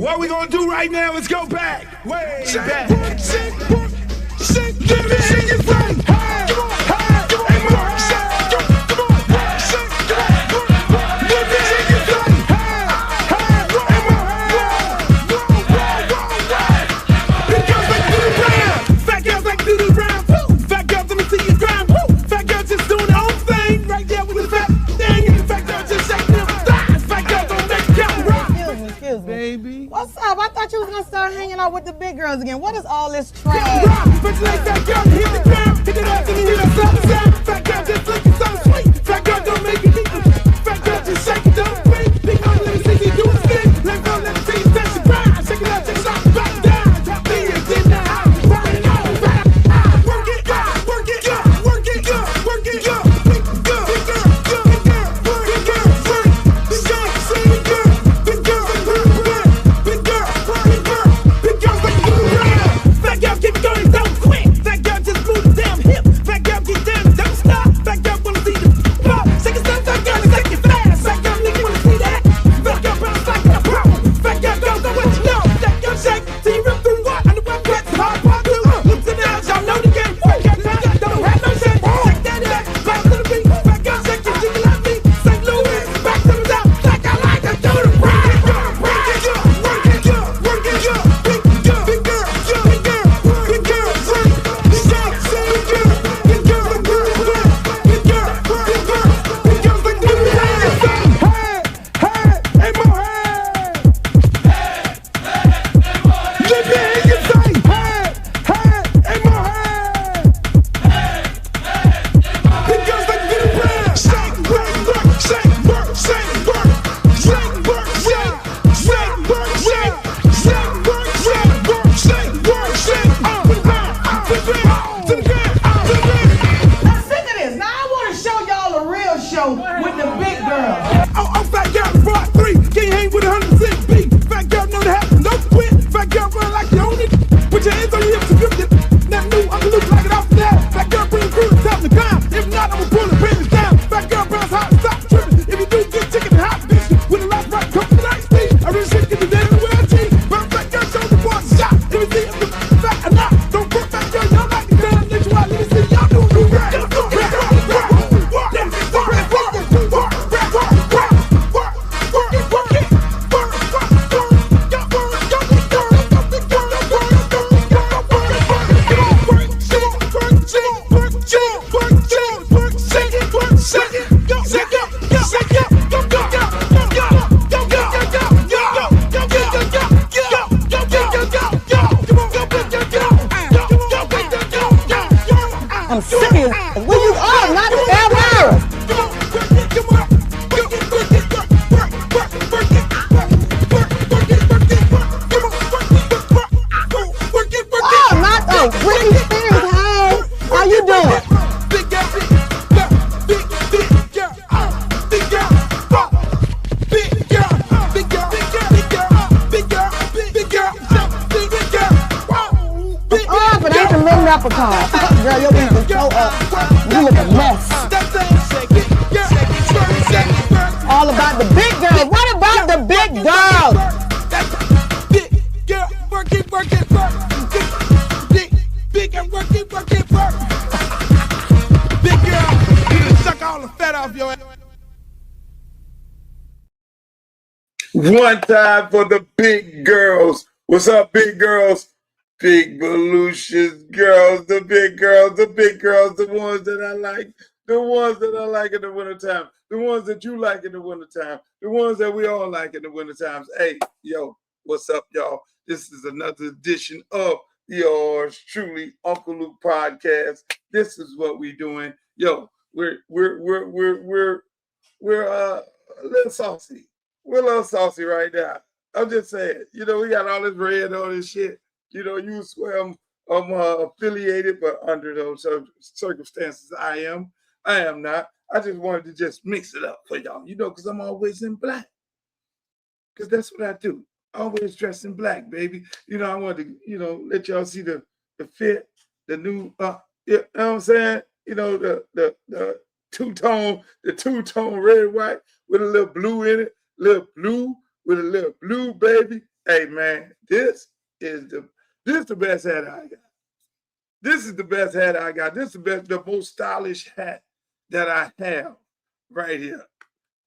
What we gonna do right now is go back, way back. Give me your friend. Baby. What's up? I thought you was gonna start hanging out with the big girls again. What is all this trash? I'm serious. Where you are? Not the Alabama. Oh, not the Britney Spears. Hey, how you doing? Oh, but ain't the little leprechaun. Girl, your wings is so up. You look a mess. All about the big girls. What about the big girls? Big girl, work it, work it, work. Big girl, work it, work it, work. Big girl, you done suck all the fat off your ass. One time for the big girls. What's up, big girls? Big voluptuous girls, the big girls, the big girls, the ones that I like, the ones that I like in the wintertime, the ones that you like in the wintertime, the ones that we all like in the wintertimes. Hey, yo, what's up, y'all? This is another edition of yours truly, Uncle Luke podcast. This is what we doing. Yo, we're a little saucy. We're a little saucy right now. I'm just saying, you know, we got all this red on this shit. You know, you swear I'm affiliated, but under those circumstances, I am not. I just wanted to just mix it up for y'all, you know, because I'm always in black. Because that's what I do. Always dressed in black, baby. You know, I wanted to, you know, let y'all see the fit, the new, you know what I'm saying? You know, the two-tone red, white with a little blue in it, little blue with a little blue, baby. Hey man, this is the best hat I got. This is the best hat I got. This is the most stylish hat that I have right here.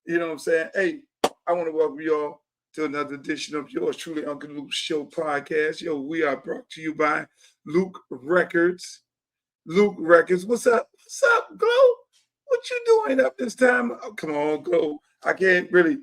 You know what I'm saying? Hey, I want to welcome y'all to another edition of yours truly, Uncle Luke's Show podcast. Yo, we are brought to you by Luke Records. Luke Records. What's up? What's up, Glow? What you doing up this time? Oh, come on, Glow. I can't really,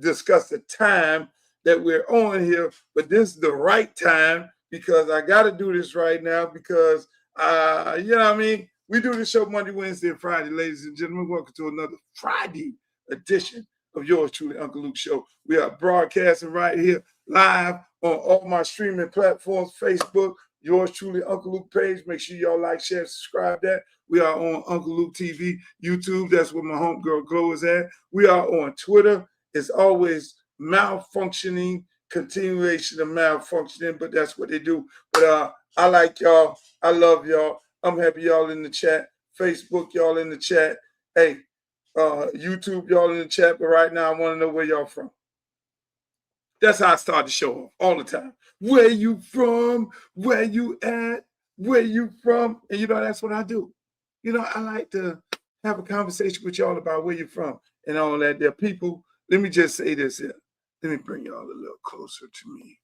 discuss the time that we're on here, but this is the right time because I got to do this right now because, you know what I mean? We do the show Monday, Wednesday, and Friday, ladies and gentlemen. Welcome to another Friday edition of yours truly, Uncle Luke Show. We are broadcasting right here live on all my streaming platforms, Facebook, yours truly, Uncle Luke page. Make sure y'all like, share, subscribe that. We are on Uncle Luke TV, YouTube. That's where my homegirl Glow is at. We are on Twitter. It's always malfunctioning, continuation of malfunctioning, but that's what they do. But I like y'all. I love y'all. I'm happy y'all in the chat. Facebook, y'all in the chat. Hey, YouTube, y'all in the chat. But right now, I want to know where y'all from. That's how I start the show off all the time. Where you from? Where you at? Where you from? And that's what I do. I like to have a conversation with y'all about where you're from and all that. There, people. Let me just say this here. Let me bring y'all a little closer to me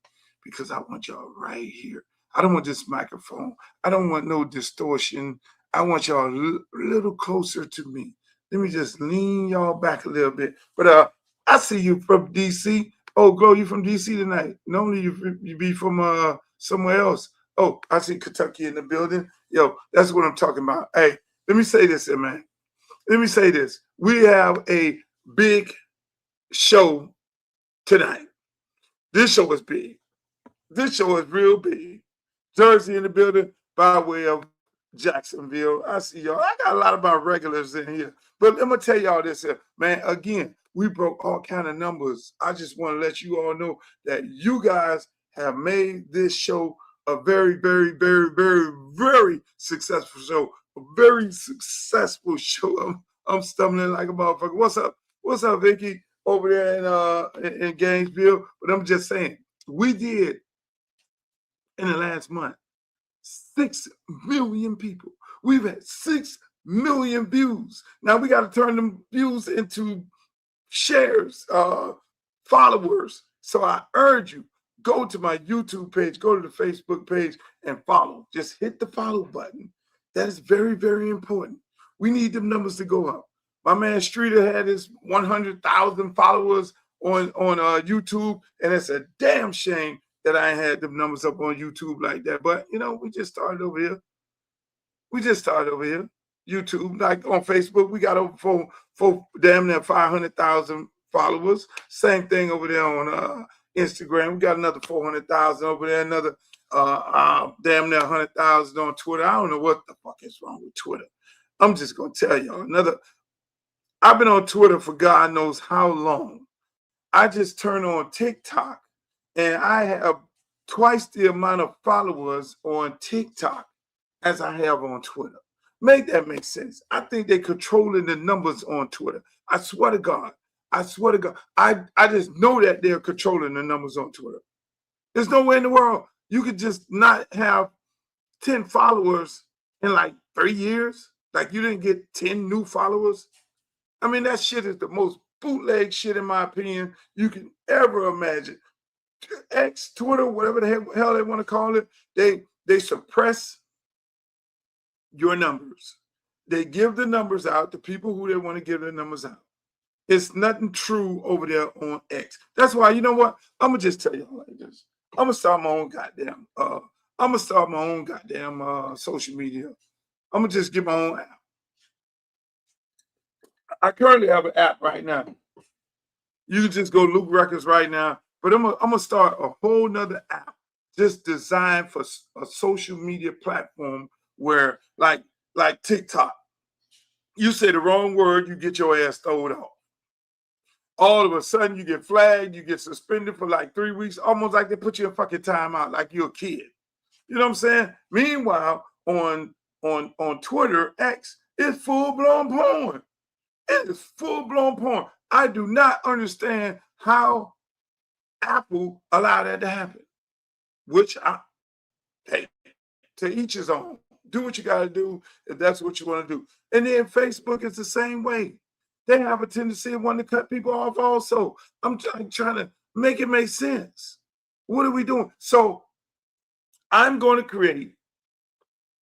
because I want y'all right here. I don't want this microphone. I don't want no distortion. I want y'all a little closer to me. Let me just lean y'all back a little bit. But I see you from D.C. Oh, Glow, you from D.C. tonight. Normally you be from somewhere else. Oh, I see Kentucky in the building. Yo, that's what I'm talking about. Hey, let me say this here, man. Let me say this. We have a big show tonight. This show is big. This show is real big. Jersey in the building by way of Jacksonville. I see y'all. I got a lot of my regulars in here. But let me tell y'all this here, man. Again, we broke all kind of numbers. I just want to let you all know that you guys have made this show a very, very, very, very, very successful show. A very successful show. I'm stumbling like a motherfucker. What's up? What's up, Vicky? Over there in Gainesville. But I'm just saying, we did in the last month 6 million people. We've had 6 million views. Now we got to turn them views into shares, followers. So I urge you, go to my YouTube page, go to the Facebook page and follow. Just hit the follow button. That is very, very important. We need them numbers to go up. My man Streeter had his 100,000 followers on YouTube, and it's a damn shame that I had them numbers up on YouTube like that. But, we just started over here. YouTube, like on Facebook, we got over four damn near 500,000 followers. Same thing over there on Instagram. We got another 400,000 over there, another damn near 100,000 on Twitter. I don't know what the fuck is wrong with Twitter. I'm just going to tell y'all I've been on Twitter for God knows how long. I just turned on TikTok and I have twice the amount of followers on TikTok as I have on Twitter. Make that make sense. I think they're controlling the numbers on Twitter. I swear to God. I just know that they're controlling the numbers on Twitter. There's no way in the world you could just not have 10 followers in like 3 years. Like you didn't get 10 new followers. I mean, that shit is the most bootleg shit, in my opinion, you can ever imagine. X, Twitter, whatever the hell they want to call it, they suppress your numbers. They give the numbers out to people who they want to give their numbers out. It's nothing true over there on X. That's why, you know what? I'm going to just tell you like this. I'm going to start my own goddamn social media. I'm going to just get my own app. I currently have an app right now. You can just go Luke Records right now. But I'm gonna start a whole nother app just designed for a social media platform where, like TikTok, you say the wrong word, you get your ass thrown off. All of a sudden, you get flagged, you get suspended for like 3 weeks, almost like they put you in fucking timeout, like you're a kid. You know what I'm saying? Meanwhile, on Twitter, X, it's full-blown porn. It is full-blown porn. I do not understand how Apple allowed that to happen, which hey, to each his own. Do what you got to do if that's what you want to do. And then Facebook is the same way. They have a tendency of wanting to cut people off also. I'm trying to make it make sense. What are we doing? So I'm going to create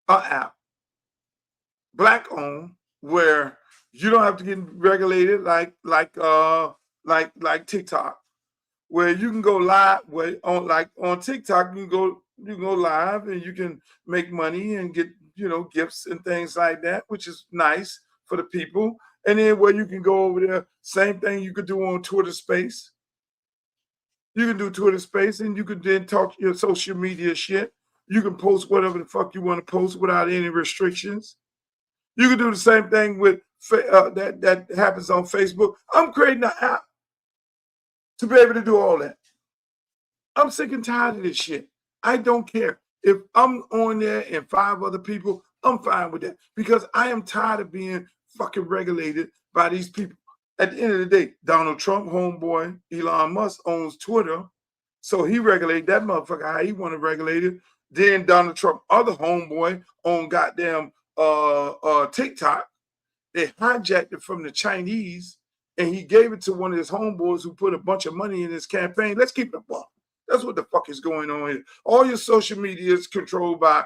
an app, Black owned, where you don't have to get regulated like TikTok, where you can go live on TikTok, you can go live and you can make money and get, gifts and things like that, which is nice for the people. And then where you can go over there, same thing you could do on Twitter Space. You can do Twitter Space and you can then talk your social media shit. You can post whatever the fuck you want to post without any restrictions. You can do the same thing with that happens on Facebook. I'm creating an app to be able to do all that. I'm sick and tired of this shit. I don't care. If I'm on there and 5 other people, I'm fine with that because I am tired of being fucking regulated by these people. At the end of the day, Donald Trump, homeboy, Elon Musk owns Twitter. So he regulated that motherfucker how he want to regulate it. Then Donald Trump, other homeboy, owned goddamn TikTok. They hijacked it from the Chinese and he gave it to one of his homeboys who put a bunch of money in his campaign. Let's keep it up. That's what the fuck is going on here. All your social media is controlled by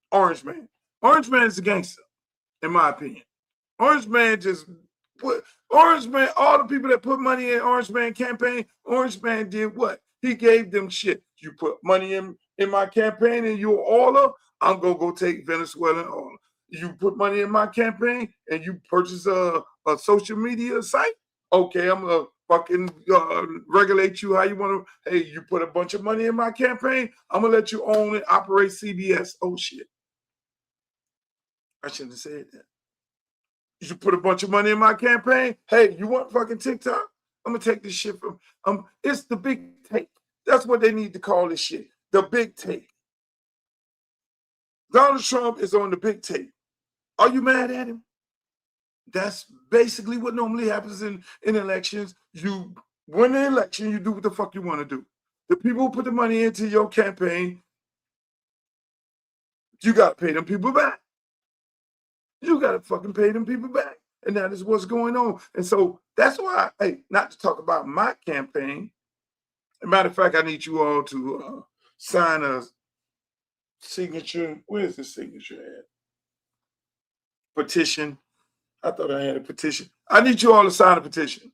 Orange Man. Orange Man is a gangster, in my opinion. Orange Man all the people that put money in Orange Man campaign, Orange Man did what? He gave them shit. You put money in my campaign and you're oiler, I'm going to go take Venezuelan oil. You put money in my campaign and you purchase a social media site, okay, I'm going to fucking regulate you how you want to. Hey, you put a bunch of money in my campaign, I'm going to let you own and operate CBS. Oh, shit. I shouldn't have said that. You put a bunch of money in my campaign. Hey, you want fucking TikTok? I'm going to take this shit from, it's the big take. That's what they need to call this shit. The big take. Donald Trump is on the big take. Are you mad at him? That's basically what normally happens in elections. You win the election, you do what the fuck you want to do. The people who put the money into your campaign, you got to pay them people back. You got to fucking pay them people back. And that is what's going on. And so that's why, not to talk about my campaign. As a matter of fact, I need you all to sign a signature. Where's the signature at? Petition. I thought I had a petition. I need you all to sign a petition.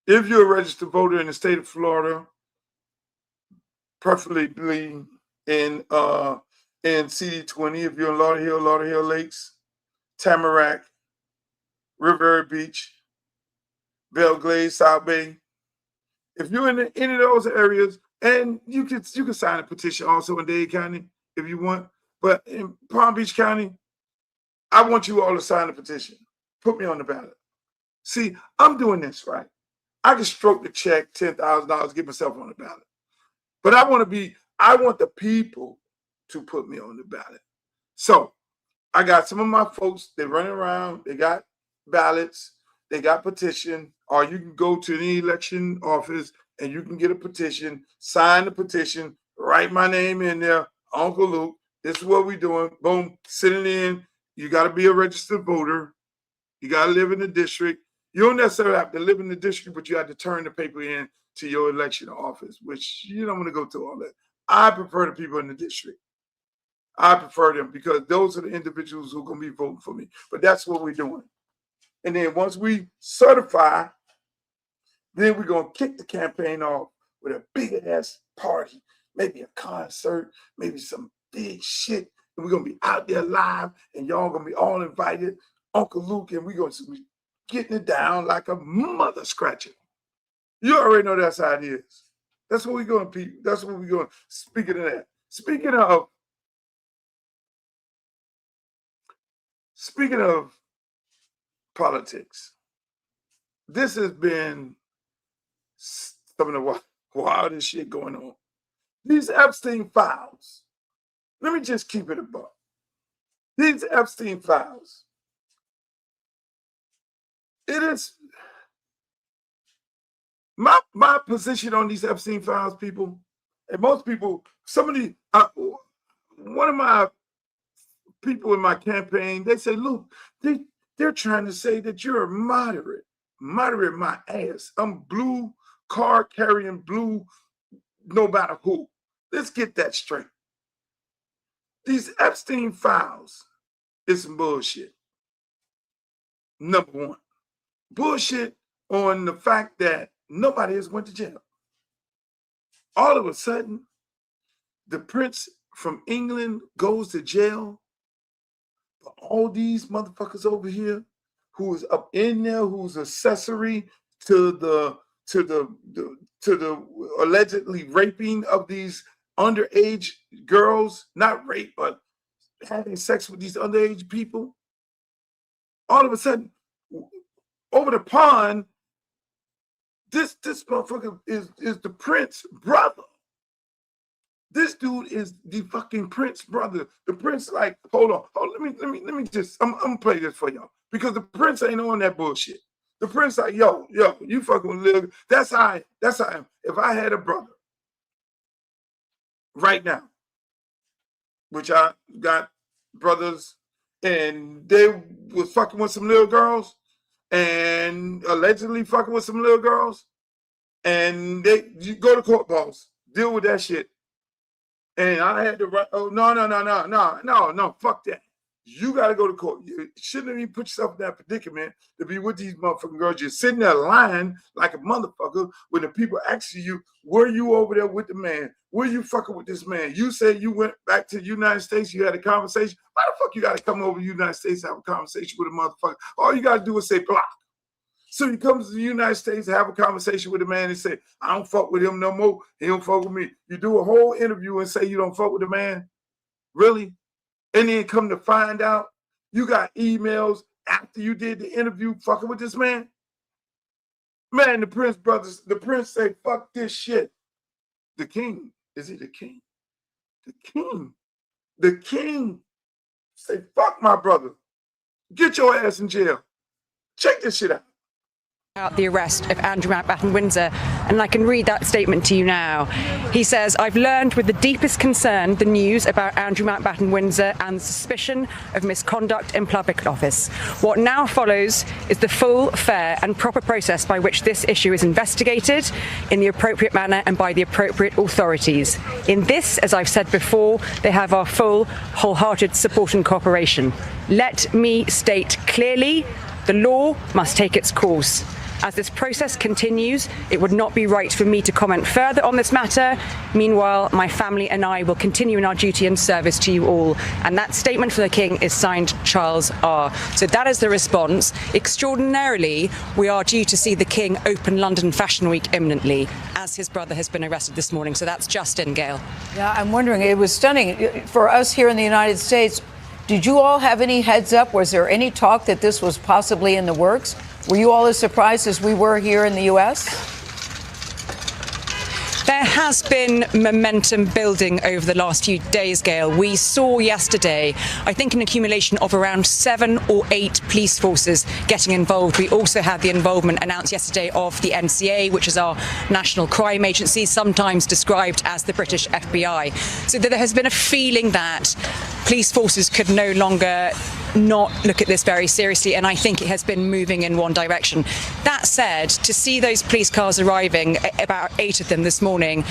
If you're a registered voter in the state of Florida, preferably in CD20, if you're in Lauderhill Lakes, Tamarack, Riviera Beach, Belglade, South Bay. If you're in any of those areas, and you can sign a petition also in Dade County if you want. But in Palm Beach County, I want you all to sign a petition. Put me on the ballot. See, I'm doing this right. I can stroke the check, $10,000, get myself on the ballot. But I want the people to put me on the ballot. So I got some of my folks, they're running around, they got ballots, they got petition, or you can go to any election office and you can get a petition, sign the petition, write my name in there, Uncle Luke, this is what we're doing, boom, sitting in. You got to be a registered voter. You got to live in the district. You don't necessarily have to live in the district, but you have to turn the paper in to your election office, which you don't want to go through all that. I prefer the people in the district. I prefer them because those are the individuals who are going to be voting for me. But that's what we're doing. And then once we certify, then we're going to kick the campaign off with a big-ass party, maybe a concert, maybe some big shit. And we're going to be out there live, and y'all going to be all invited. Uncle Luke, and we're going to be getting it down like a mother scratching. You already know that's how it is. That's what we're going, people. That's what we're going. Speaking of that. Speaking of politics, this has been some of the wildest shit going on. These Epstein files, let me just keep it above. These Epstein files, it is, My position on these Epstein files, people, and most people, somebody, one of my people in my campaign, they say, look, they're trying to say that you're a moderate my ass. I'm blue, car carrying blue, no matter who. Let's get that straight. These Epstein files is some bullshit. Number one, bullshit on the fact that nobody has went to jail. All of a sudden, the prince from England goes to jail. But all these motherfuckers over here who is up in there, who's accessory to the allegedly raping of these underage girls, not rape, but having sex with these underage people. All of a sudden, over the pond, this motherfucker is the prince brother. This dude is the fucking prince brother. The prince, like, hold on, let me just, I'm gonna play this for y'all because the prince ain't on that bullshit. The prince like, yo, you fucking with little. That's how I am. If I had a brother right now, which I got brothers, and they was fucking with some little girls, and allegedly fucking with some little girls, and you go to court, boss, deal with that shit. And I had to write, oh, no, fuck that. You got to go to court. You shouldn't even put yourself in that predicament to be with these motherfucking girls. You're sitting there lying like a motherfucker when the people asking you, were you over there with the man? Were you fucking with this man? You said you went back to the United States, you had a conversation. Why the fuck you got to come over to the United States and have a conversation with a motherfucker? All you got to do is say block. So he comes to the United States to have a conversation with a man and say, I don't fuck with him no more. He don't fuck with me. You do a whole interview and say you don't fuck with the man? Really? And then come to find out you got emails after you did the interview fucking with this man? Man, the prince brothers, the prince say, fuck this shit. The king, is he the king? The king. The king say, fuck my brother. Get your ass in jail. Check this shit out. The arrest of Andrew Mountbatten Windsor, and I can read that statement to you now. He says, I've learned with the deepest concern the news about Andrew Mountbatten Windsor and the suspicion of misconduct in public office. What now follows is the full, fair and proper process by which this issue is investigated in the appropriate manner and by the appropriate authorities. In this, as I've said before, they have our full, wholehearted support and cooperation. Let me state clearly, the law must take its course. As this process continues, it would not be right for me to comment further on this matter. Meanwhile, my family and I will continue in our duty and service to you all. And that statement for the King is signed Charles R. So that is the response. Extraordinarily, we are due to see the King open London Fashion Week imminently, as his brother has been arrested this morning. So that's just in, Gail. Yeah, I'm wondering, it was stunning. For us here in the United States, did you all have any heads up? Was there any talk that this was possibly in the works? Were you all as surprised as we were here in the U.S.? There has been momentum building over the last few days, Gail. We saw yesterday, I think, an accumulation of around 7 or 8 police forces getting involved. We also had the involvement announced yesterday of the NCA, which is our national crime agency, sometimes described as the British FBI. So there has been a feeling that police forces could no longer not look at this very seriously, and I think it has been moving in one direction. That said, to see those police cars arriving, about 8 of them this morning,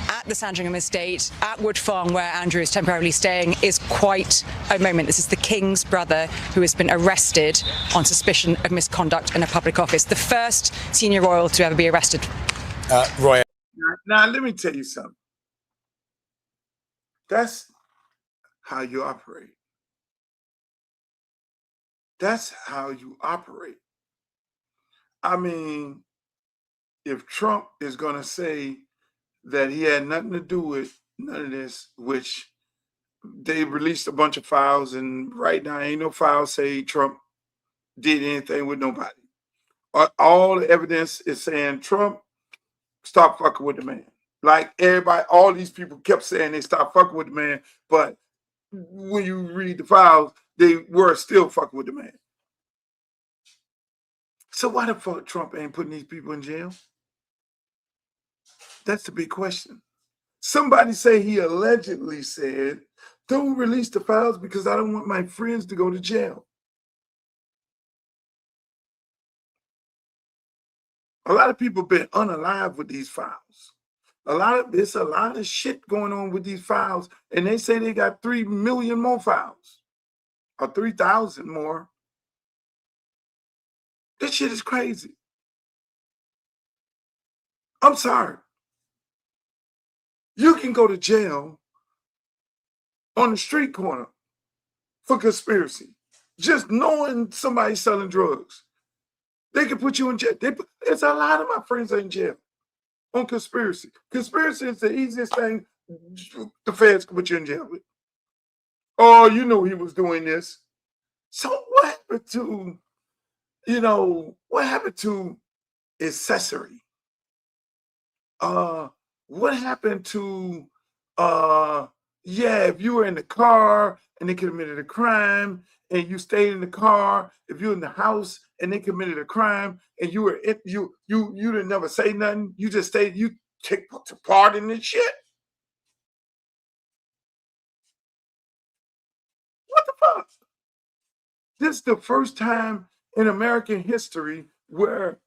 at the Sandringham estate, at Wood Farm, where Andrew is temporarily staying, is quite a moment. This is the King's brother who has been arrested on suspicion of misconduct in a public office. The first senior royal to ever be arrested. Roy. Now, let me tell you something. That's how you operate. That's how you operate. I mean, if Trump is going to say that he had nothing to do with none of this, which they released a bunch of files, and right now ain't no files say Trump did anything with nobody. All the evidence is saying Trump stopped fucking with the man. Like everybody, all these people kept saying they stopped fucking with the man, but when you read the files, they were still fucking with the man. So why the fuck Trump ain't putting these people in jail? That's the big question. Somebody say he allegedly said, don't release the files because I don't want my friends to go to jail. A lot of people been unalive with these files. There's a lot of shit going on with these files, and they say they got 3 million more files or 3,000 more. This shit is crazy. I'm sorry. You can go to jail on the street corner for conspiracy. Just knowing somebody's selling drugs. They can put you in jail. There's a lot of my friends are in jail on conspiracy. Conspiracy is the easiest thing the feds can put you in jail with. Oh, you know he was doing this. So what happened to, what happened to accessory? What happened to, if you were in the car and they committed a crime and you stayed in the car, if you're in the house and they committed a crime and you didn't never say nothing, you just stayed, you take part in this shit. What the fuck? This is the first time in American history where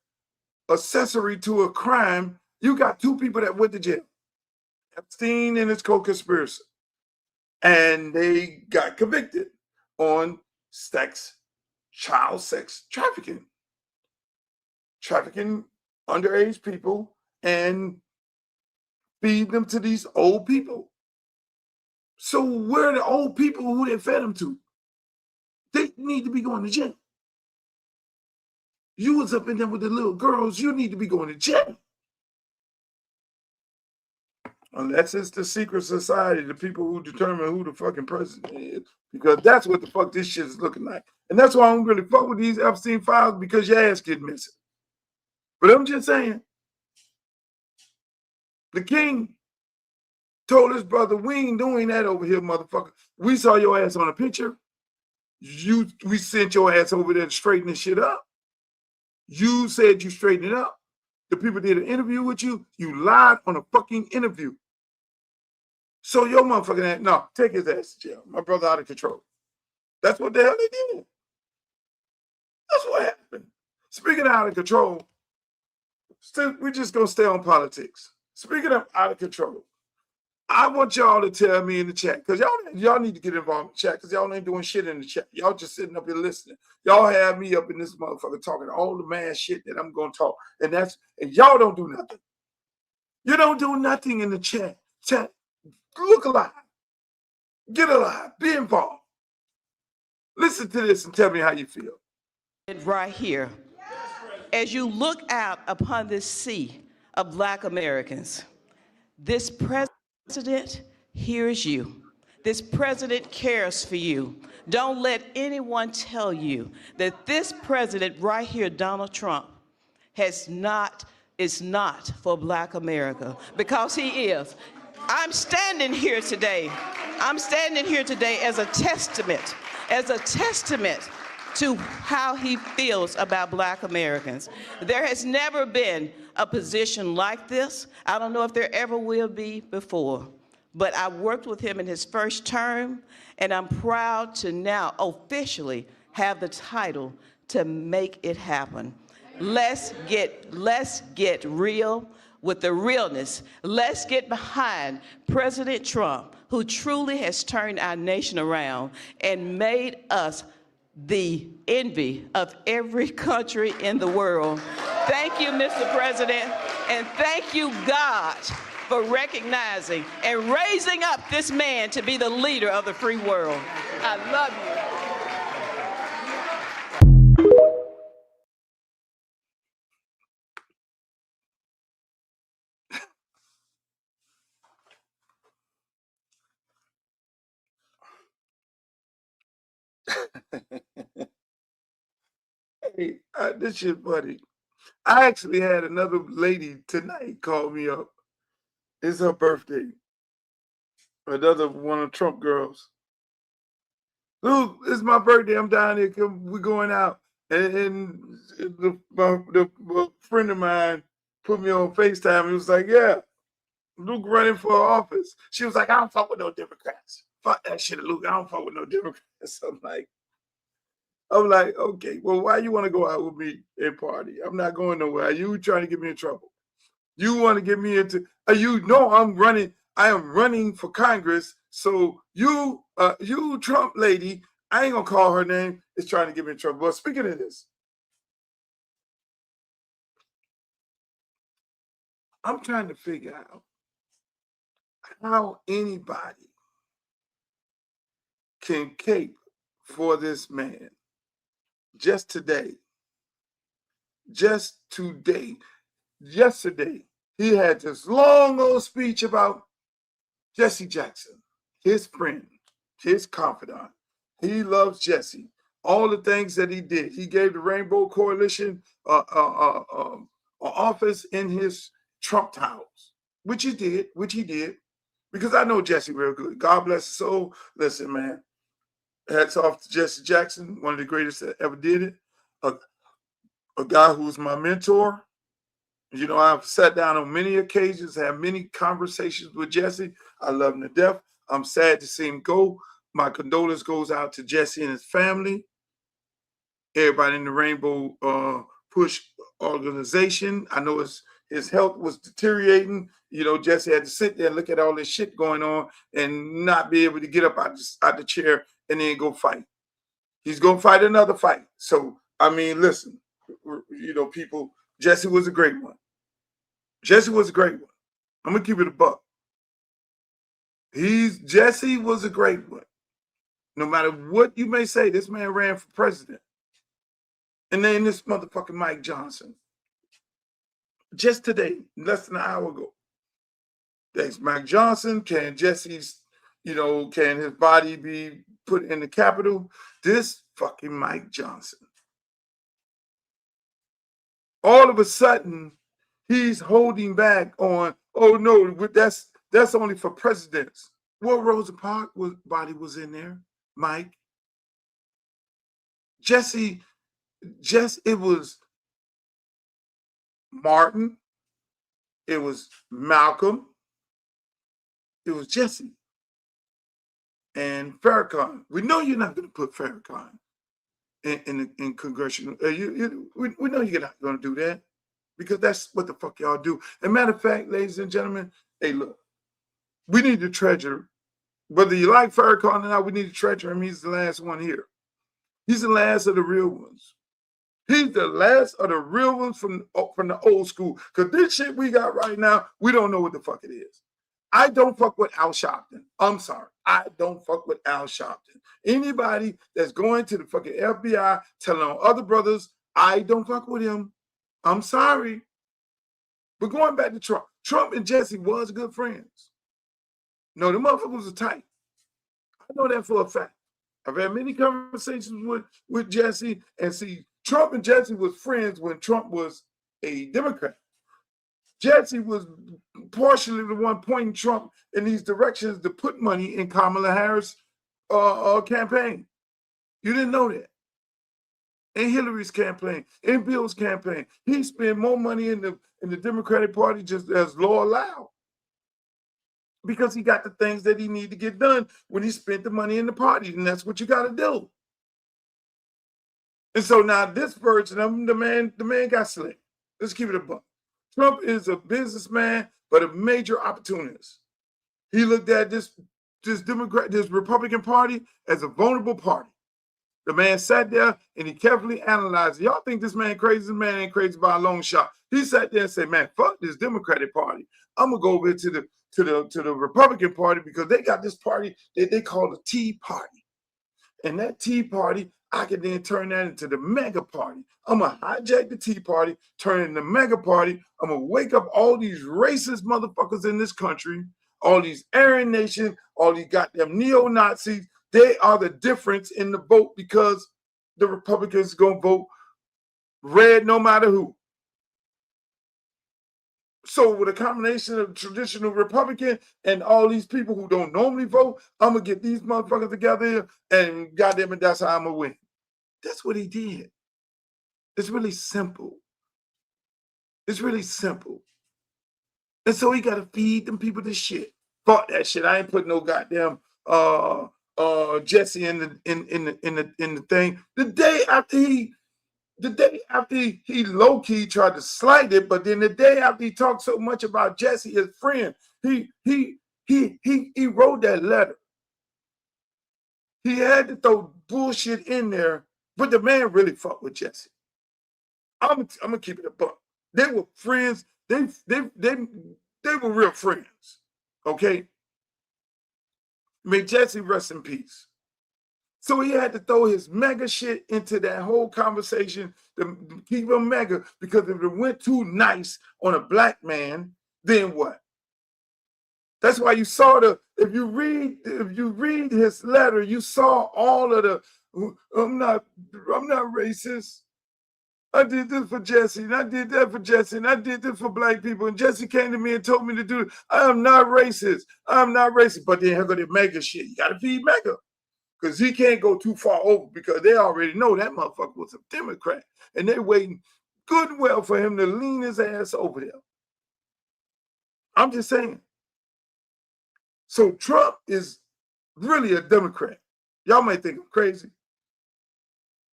accessory to a crime, you got 2 people that went to jail. Epstein and his co-conspirator. And they got convicted on child sex trafficking. Trafficking underage people and feed them to these old people. So where are the old people who they fed them to? They need to be going to jail. You was up in there with the little girls, you need to be going to jail. Unless it's the secret society, the people who determine who the fucking president is. Because that's what the fuck this shit is looking like. And that's why I don't really fuck with these Epstein files, because your ass get missing. But I'm just saying, the king told his brother, we ain't doing that over here, motherfucker. We saw your ass on a picture. We sent your ass over there to straighten this shit up. You said you straightened it up. The people did an interview with you. You lied on a fucking interview. So your motherfucking ass, no, take his ass to jail. My brother out of control. That's what the hell they did. That's what happened. Speaking of out of control, we're just going to stay on politics. Speaking of out of control, I want y'all to tell me in the chat, because y'all need to get involved in the chat, because y'all ain't doing shit in the chat. Y'all just sitting up here listening. Y'all have me up in this motherfucker talking all the mad shit that I'm going to talk. And y'all don't do nothing. You don't do nothing in the chat. Chat, look alive. Get alive. Be involved. Listen to this and tell me how you feel. Right here. As you look out upon this sea of Black Americans, this president hears you. This president cares for you. Don't let anyone tell you that this president right here, Donald Trump, is not for Black America, because he is. I'm standing here today as a testament to how he feels about Black Americans. There has never been a position like this. I don't know if there ever will be before, but I worked with him in his first term, and I'm proud to now officially have the title to make it happen. Let's get real with the realness. Let's get behind President Trump, who truly has turned our nation around and made us the envy of every country in the world. Thank you, Mr. President, and thank you, God, for recognizing and raising up this man to be the leader of the free world. I love you. Hey, this shit funny. I actually had another lady tonight call me up. It's her birthday. Another one of Trump girls. Luke, it's my birthday. I'm down here. We're going out. And the friend of mine put me on FaceTime. He was like, yeah. Luke running for office. She was like, I don't fuck with no Democrats. Fuck that shit, Luke. I don't fuck with no Democrats. I'm like, okay, well, why you want to go out with me and party? I'm not going nowhere. You trying to get me in trouble. You want to get me into, you know I'm running. I am running for Congress. So you Trump lady, I ain't going to call her name, is trying to get me in trouble. But speaking of this, I'm trying to figure out how anybody can cape for this man just today. Yesterday, he had this long old speech about Jesse Jackson, his friend, his confidant. He loves Jesse. All the things that he did. He gave the Rainbow Coalition an office in his Trump Towers, which he did, because I know Jesse real good. God bless his soul. Listen, man, hats off to Jesse Jackson, one of the greatest that ever did it. A guy who's my mentor. You know, I've sat down on many occasions, had many conversations with Jesse. I love him to death. I'm sad to see him go. My condolence goes out to Jesse and his family, everybody in the Rainbow Push organization. I know his health was deteriorating. You know, Jesse had to sit there and look at all this shit going on and not be able to get up out the chair and then go fight. He's going to fight another fight. So, I mean, listen, you know, people, Jesse was a great one. Jesse was a great one. I'm going to keep it a buck. Jesse was a great one. No matter what you may say, this man ran for president. And then this motherfucking Mike Johnson. Just today, less than an hour ago. Thanks, Mike Johnson. Can Jesse's, can his body be put in the Capitol? This fucking Mike Johnson. All of a sudden, he's holding back on, oh no, that's only for presidents. Well, Rosa Parks' body was in there, Mike. It was Martin, it was Malcolm, it was Jesse, and Farrakhan. We know you're not going to put Farrakhan in congressional. We know you're not going to do that, because that's what the fuck y'all do. And matter of fact, ladies and gentlemen, hey, look, we need to treasure, whether you like Farrakhan or not, we need to treasure him. He's the last one here. He's the last of the real ones. He's the last of the real ones from the old school. Because this shit we got right now, we don't know what the fuck it is. I don't fuck with Al Sharpton. I'm sorry. I don't fuck with Al Sharpton. Anybody that's going to the fucking FBI telling on other brothers, I don't fuck with him. I'm sorry. But going back to Trump and Jesse was good friends. No, the motherfuckers are tight. I know that for a fact. I've had many conversations with Jesse, and see, Trump and Jesse was friends when Trump was a Democrat. Jesse was partially the one pointing Trump in these directions to put money in Kamala Harris' campaign. You didn't know that. In Hillary's campaign, in Bill's campaign, he spent more money in the Democratic Party just as law allowed, because he got the things that he needed to get done when he spent the money in the party, and that's what you got to do. And so now this version of him, the man got slick. Let's keep it a buck. Trump is a businessman, but a major opportunist. He looked at this Republican Party as a vulnerable party. The man sat there and he carefully analyzed it. Y'all think this man crazy? This man ain't crazy by a long shot. He sat there and said, man, fuck this Democratic Party. I'm gonna go over to the Republican Party, because they got this party that they call the Tea Party. And that Tea Party, I can then turn that into the mega party. I'm going to hijack the Tea Party, turn it into the mega party. I'm going to wake up all these racist motherfuckers in this country, all these Aryan Nation, all these goddamn neo-Nazis. They are the difference in the vote, because the Republicans are going to vote red no matter who. So with a combination of traditional Republican and all these people who don't normally vote, I'm going to get these motherfuckers together and goddamn it, that's how I'm going to win. That's what he did. It's really simple. It's really simple. And so he got to feed them people this shit. Fuck that shit. I ain't put no goddamn Jesse in the thing. The day after he low-key tried to slight it, but then the day after he talked so much about Jesse, his friend, he wrote that letter. He had to throw bullshit in there, but the man really fucked with Jesse. I'm gonna keep it a buck. They were friends. They were real friends. Okay. May Jesse rest in peace. So he had to throw his mega shit into that whole conversation to keep him mega, because if it went too nice on a black man, then what? That's why you saw if you read his letter, you saw all of the I'm not racist. I did this for Jesse, and I did that for Jesse, and I did this for black people. And Jesse came to me and told me to do it. I am not racist. I'm not racist. But then here go the mega shit. You got to feed mega. Because he can't go too far over, because they already know that motherfucker was a Democrat. And they're waiting good and well for him to lean his ass over there. I'm just saying. So Trump is really a Democrat. Y'all might think I'm crazy.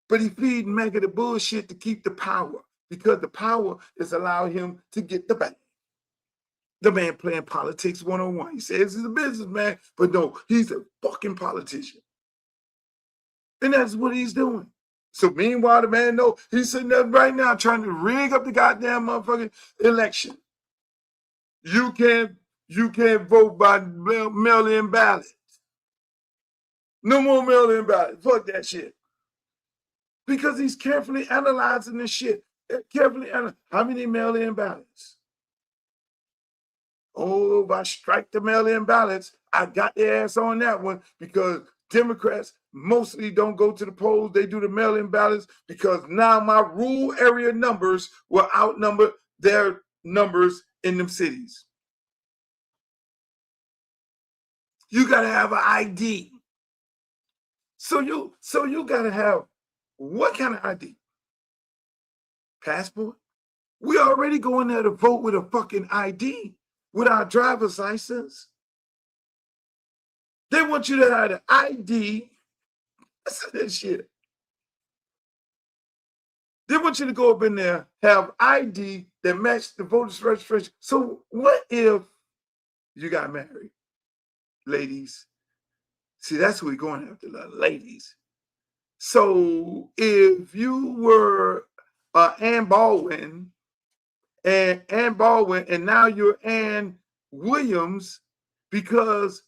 But he feeding mega the bullshit to keep the power, because the power is allowing him to get the bag. The man playing politics 101. He says he's a businessman, but no, he's a fucking politician. And that's what he's doing. So meanwhile, the man know he's sitting there right now trying to rig up the goddamn motherfucking election. You can't vote by mail-in ballots. No more mail-in ballots. Fuck that shit. Because he's carefully analyzing this shit. Carefully analyzing how many mail-in ballots. Oh, if I strike the mail-in ballots, I got their ass on that one, because Democrats mostly don't go to the polls. They do the mail-in ballots, because now my rural area numbers will outnumber their numbers in them cities. You got to have an ID. So you got to have what kind of ID? Passport? We already going there to vote with a fucking ID, with our driver's license. They want you to have an ID. Listen to that shit. They want you to go up in there, have ID that match the voter's registration. So what if you got married? Ladies. See, that's who we're going after, ladies. So if you were Ann Baldwin, and now you're Ann Williams, because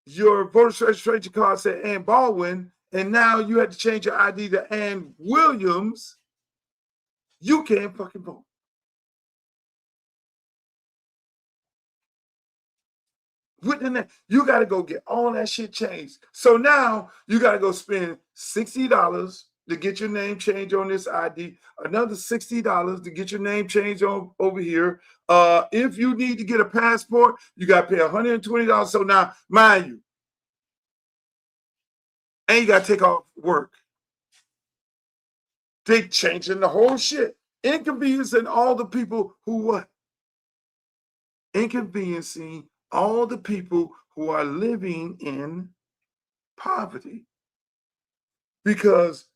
your voter registration card said Ann Baldwin, and now you had to change your ID to Ann Williams, you can't fucking vote. You got to go get all that shit changed. So now you got to go spend $60 to get your name changed on this ID, another $60 to get your name changed over here. If you need to get a passport, you got to pay $120. So now, mind you, and you got to take off work. They changing the whole shit. Inconveniencing all the people who what? Inconveniencing all the people who are living in poverty. Because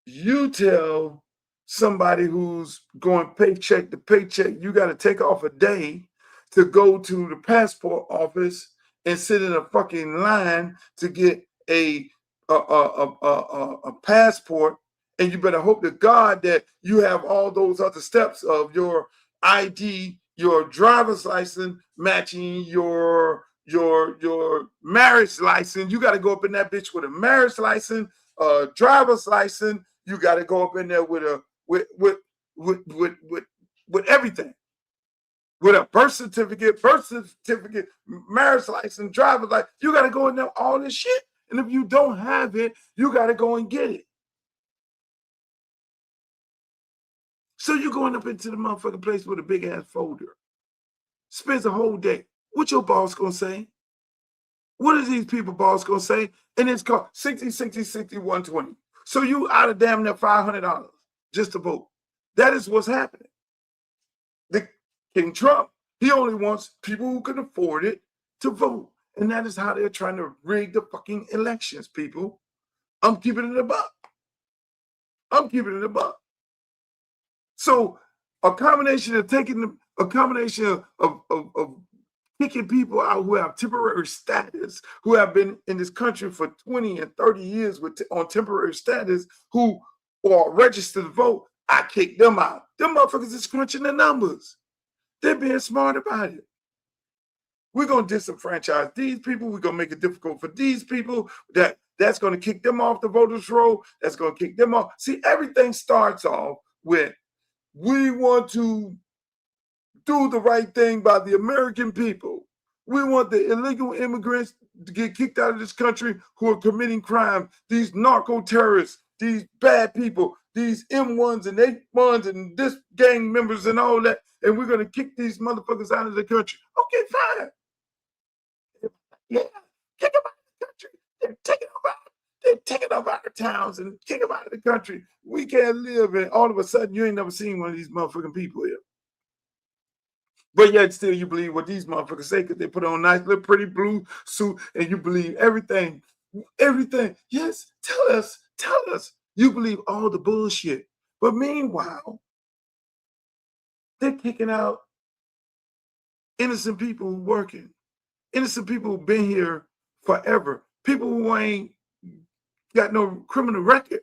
you tell somebody who's going paycheck to paycheck, you got to take off a day to go to the passport office and sit in a fucking line to get a passport, and you better hope to God that you have all those other steps of your ID, your driver's license matching your marriage license. You got to go up in that bitch with a marriage license, driver's license. You got to go up in there with everything. With a birth certificate, marriage license, driver's license. You got to go in there, all this shit. And if you don't have it, you got to go and get it. So you're going up into the motherfucking place with a big ass folder. Spends a whole day. What your boss gonna say? What is these people boss gonna say? And it's called 60, 60, 60, 120. So you out of damn near $500 just to vote. That is what's happening. The King Trump He only wants people who can afford it to vote. And that is how they're trying to rig the fucking elections, people. I'm keeping it a buck. I'm keeping it a buck. So a combination of kicking people out who have temporary status, who have been in this country for 20 and 30 years on temporary status, who are registered to vote, I kick them out. Them motherfuckers is crunching the numbers. They're being smart about it. We're going to disenfranchise these people. We're going to make it difficult for these people. That's going to kick them off the voters' roll. That's going to kick them off. See, everything starts off with, we want to do the right thing by the American people. We want the illegal immigrants to get kicked out of this country who are committing crime. These narco-terrorists, these bad people, these M1s and 8-1s and this gang members and all that. And we're going to kick these motherfuckers out of the country. Okay, fine. Yeah, kick them out of the country. They're taking them out of towns and kick them out of the country. We can't live, and all of a sudden you ain't never seen one of these motherfucking people here. But yet still you believe what these motherfuckers say because they put on a nice little pretty blue suit and you believe everything. Yes, tell us. You believe all the bullshit. But meanwhile, they're kicking out innocent people who working. Innocent people who've been here forever. People who ain't got no criminal record.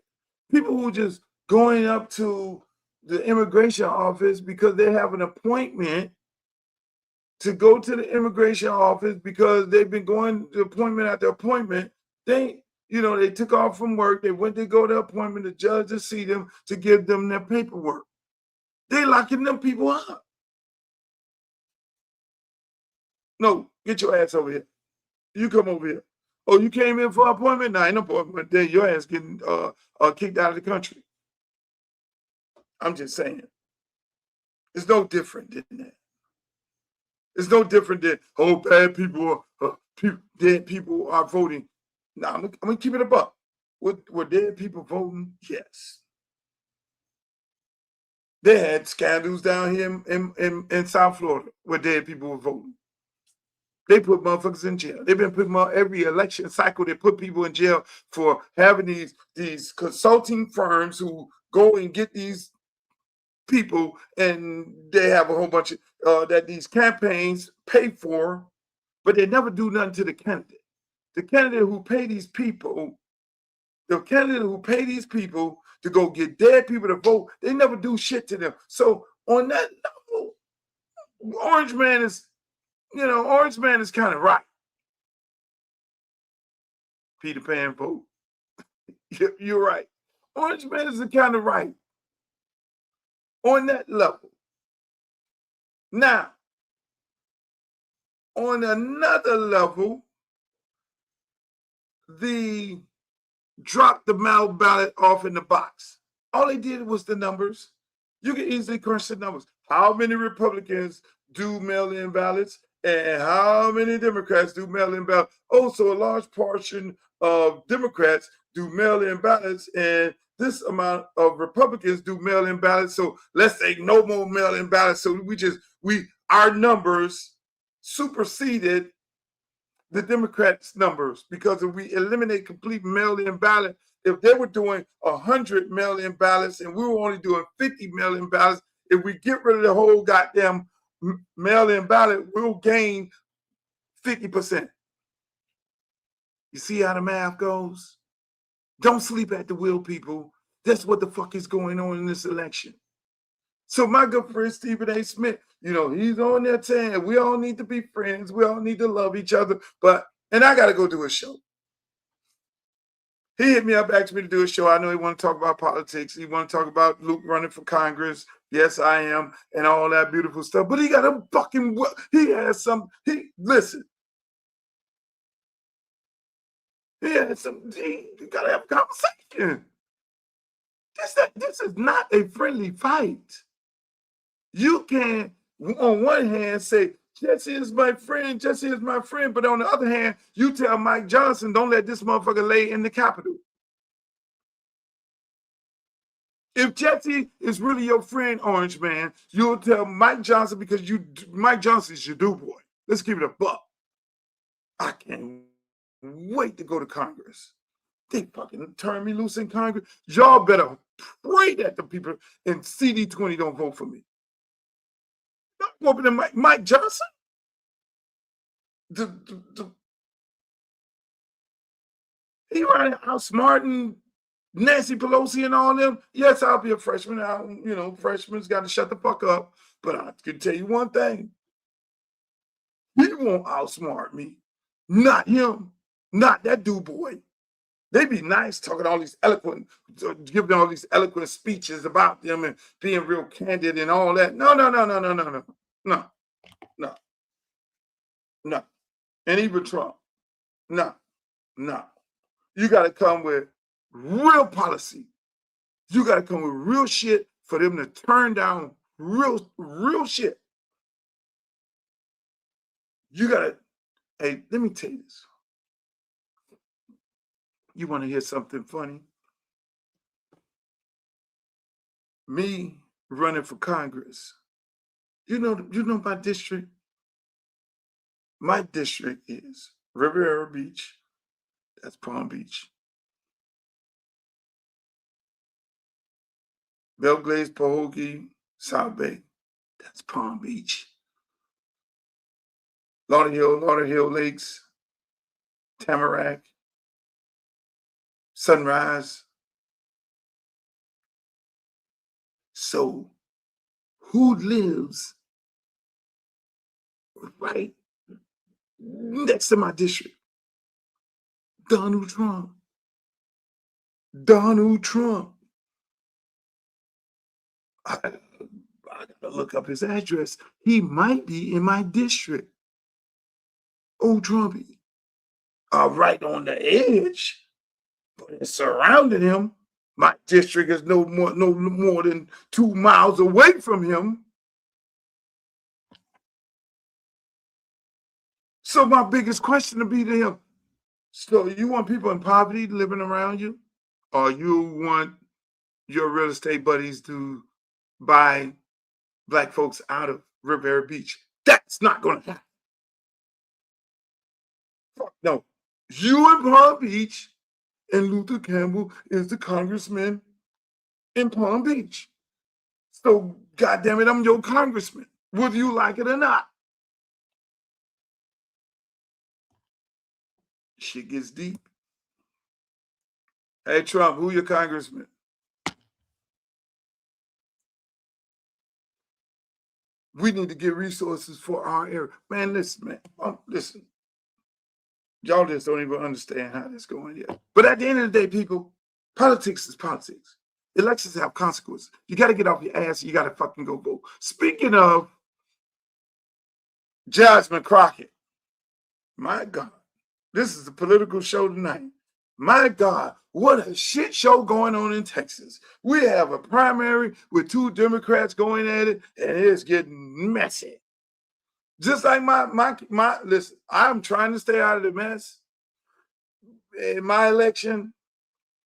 People who just going up to the immigration office because they have an appointment to go to the immigration office because they've been going to appointment after appointment. They took off from work. They went to go to appointment. The judge to see them to give them their paperwork. They locking them people up. No, get your ass over here. You come over here. Oh, you came in for an appointment? Nah, ain't no appointment. Then your ass getting kicked out of the country. I'm just saying. It's no different than that. It's no different than, bad people, dead people are voting. Now, I'm going to keep it a buck. Were dead people voting? Yes. They had scandals down here in South Florida where dead people were voting. They put motherfuckers in jail. They've been putting every election cycle. They put people in jail for having these consulting firms who go and get these people, and they have a whole bunch of that these campaigns pay for, but they never do nothing to the candidate. The candidate who pay these people, to go get dead people to vote, they never do shit to them. So on that level, Orange Man is kind of right. Peter Pan vote. You're right. Orange Man is kind of right. On that level. Now, on another level, the drop the mail ballot off in the box. All they did was the numbers. You can easily crunch the numbers. How many Republicans do mail-in ballots and how many Democrats do mail-in ballots? Also, a large portion of Democrats do mail-in ballots and this amount of Republicans do mail-in ballots. So let's say no more mail-in ballots. So our numbers superseded the Democrats' numbers because if we eliminate complete mail-in ballot, if they were doing 100 mail-in ballots and we were only doing 50 mail-in ballots, if we get rid of the whole goddamn mail-in ballot, we'll gain 50%. You see how the math goes? Don't sleep at the wheel, people. That's what the fuck is going on in this election. So my good friend Stephen A. Smith, he's on there saying we all need to be friends. We all need to love each other. And I got to go do a show. He hit me up, asked me to do a show. I know he want to talk about politics. He want to talk about Luke running for Congress. Yes, I am. And all that beautiful stuff. But he got a fucking, listen. You got to have a conversation. This is not a friendly fight. You can, on one hand, say, Jesse is my friend, but on the other hand, you tell Mike Johnson, don't let this motherfucker lay in the Capitol. If Jesse is really your friend, Orange Man, you'll tell Mike Johnson because Mike Johnson's your do boy. Let's keep it a buck. I can't wait to go to Congress. They fucking turn me loose in Congress. Y'all better pray that the people in CD20 don't vote for me. Not voting for Mike Johnson. He running outsmarting Nancy Pelosi and all them. Yes, I'll be a freshman. Freshmen's got to shut the fuck up. But I can tell you one thing. He won't outsmart me. Not him. Not that dude boy. They be nice talking all these eloquent, giving all these eloquent speeches about them and being real candid and all that. No. And even Trump. No. You got to come with real policy. You got to come with real shit for them to turn down real shit. You got to, hey, let me tell you this. You want to hear something funny? Me running for Congress. You know my district? My district is Riviera Beach. That's Palm Beach. Belgrade, Pahokee, South Bay. That's Palm Beach. Lauderhill Lakes, Tamarack, Sunrise. So, who lives right next to my district? Donald Trump. I gotta look up his address. He might be in my district. Old Trumpy. Right on the edge. But it's surrounding him. My district is no more than 2 miles away from him. So my biggest question to be to him, so you want people in poverty living around you? Or you want your real estate buddies to buy black folks out of Riviera Beach? That's not going to happen. Fuck no. You in Palm Beach and Luther Campbell is the congressman in Palm Beach. So, goddamn it, I'm your congressman, whether you like it or not. Shit gets deep. Hey, Trump, who your congressman? We need to get resources for our area. Man, listen, listen. Y'all just don't even understand how this is going yet. But at the end of the day, people, politics is politics. Elections have consequences. You got to get off your ass. You got to fucking go vote. Speaking of Jasmine Crockett, my God, this is a political show tonight. My God, what a shit show going on in Texas. We have a primary with 2 Democrats going at it, and it's getting messy. Just like my listen, I'm trying to stay out of the mess. In my election,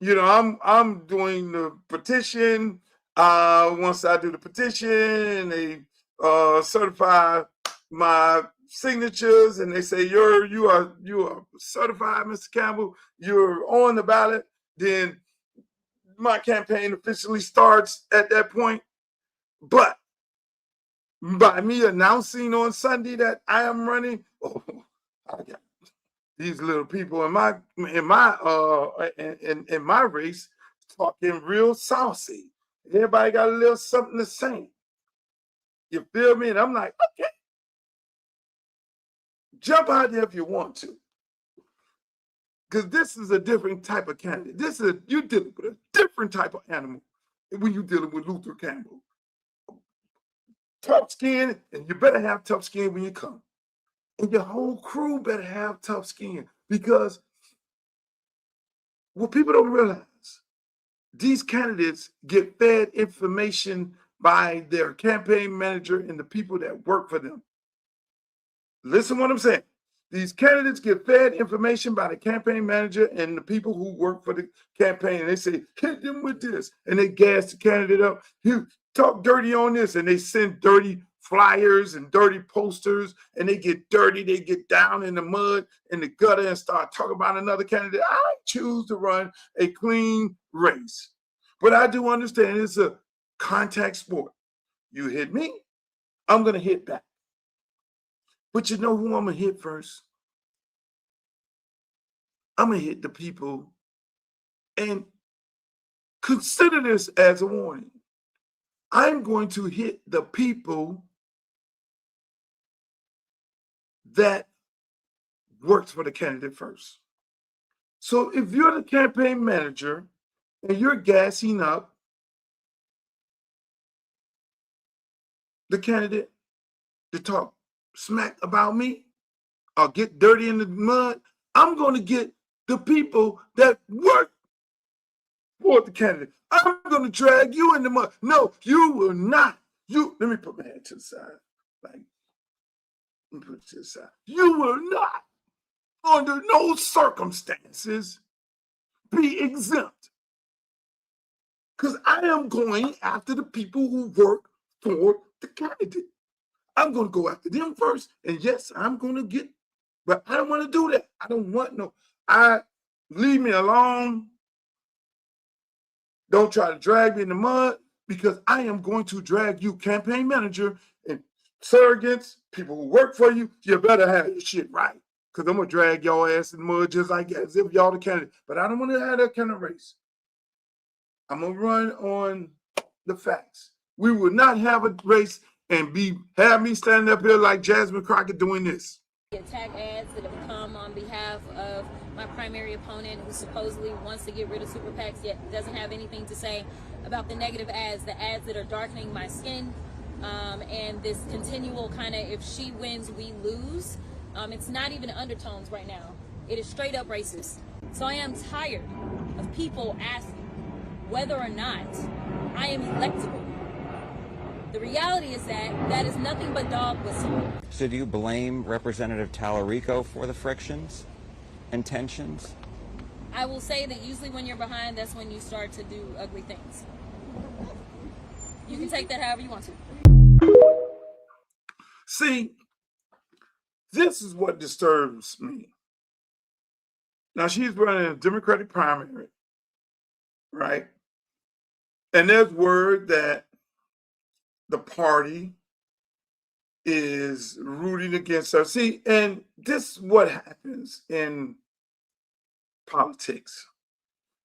I'm doing the petition. Once I do the petition, they certify my signatures, and they say you are certified, Mr. Campbell. You're on the ballot. Then my campaign officially starts at that point. But by me announcing on Sunday that I am running, I got these little people in my race talking real saucy. Everybody got a little something to say. You feel me? And I'm like, okay, jump out there if you want to, because this is a different type of candidate. You're dealing with a different type of animal when you're dealing with Luther Campbell. Tough skin, and you better have tough skin when you come. And your whole crew better have tough skin, because what people don't realize, these candidates get fed information by their campaign manager and the people that work for them. Listen what I'm saying. These candidates get fed information by the campaign manager and the people who work for the campaign. And they say, hit them with this. And they gas the candidate up. You talk dirty on this. And they send dirty flyers and dirty posters. And they get dirty. They get down in the mud, in the gutter, and start talking about another candidate. I choose to run a clean race. But I do understand it's a contact sport. You hit me, I'm going to hit back. But you know who I'm going to hit first? I'm going to hit the people, and consider this as a warning. I'm going to hit the people that works for the candidate first. So if you're the campaign manager and you're gassing up the candidate to talk smack about me or get dirty in the mud, I'm going to get the people that work for the candidate. I'm going to drag you in the mud. No, you will not. Let me put my hand to the side. Let me put it to the side. You will not, under no circumstances, be exempt. Because I am going after the people who work for the candidate. I'm going to go after them first. And yes, I'm going to get, but I don't want to do that. I don't want no, leave me alone. Don't try to drag me in the mud, because I am going to drag you, campaign manager and surrogates, people who work for you. You better have your shit right, because I'm going to drag y'all ass in the mud just like as if y'all the candidate. But I don't want to have that kind of race. I'm going to run on the facts. We will not have a race and have me standing up here like Jasmine Crockett doing this. Attack ads that have come on behalf of my primary opponent, who supposedly wants to get rid of super PACs, yet doesn't have anything to say about the negative ads, the ads that are darkening my skin, and this continual kind of, if she wins, we lose. It's not even undertones right now. It is straight up racist. So I am tired of people asking whether or not I am electable. The reality is that is nothing but dog whistle. So do you blame Representative Tallarico for the frictions and tensions? I will say that usually when you're behind, that's when you start to do ugly things. You can take that however you want to. See, this is what disturbs me. Now, she's running a Democratic primary, right? And there's word that the party is rooting against her. See, and this is what happens in politics.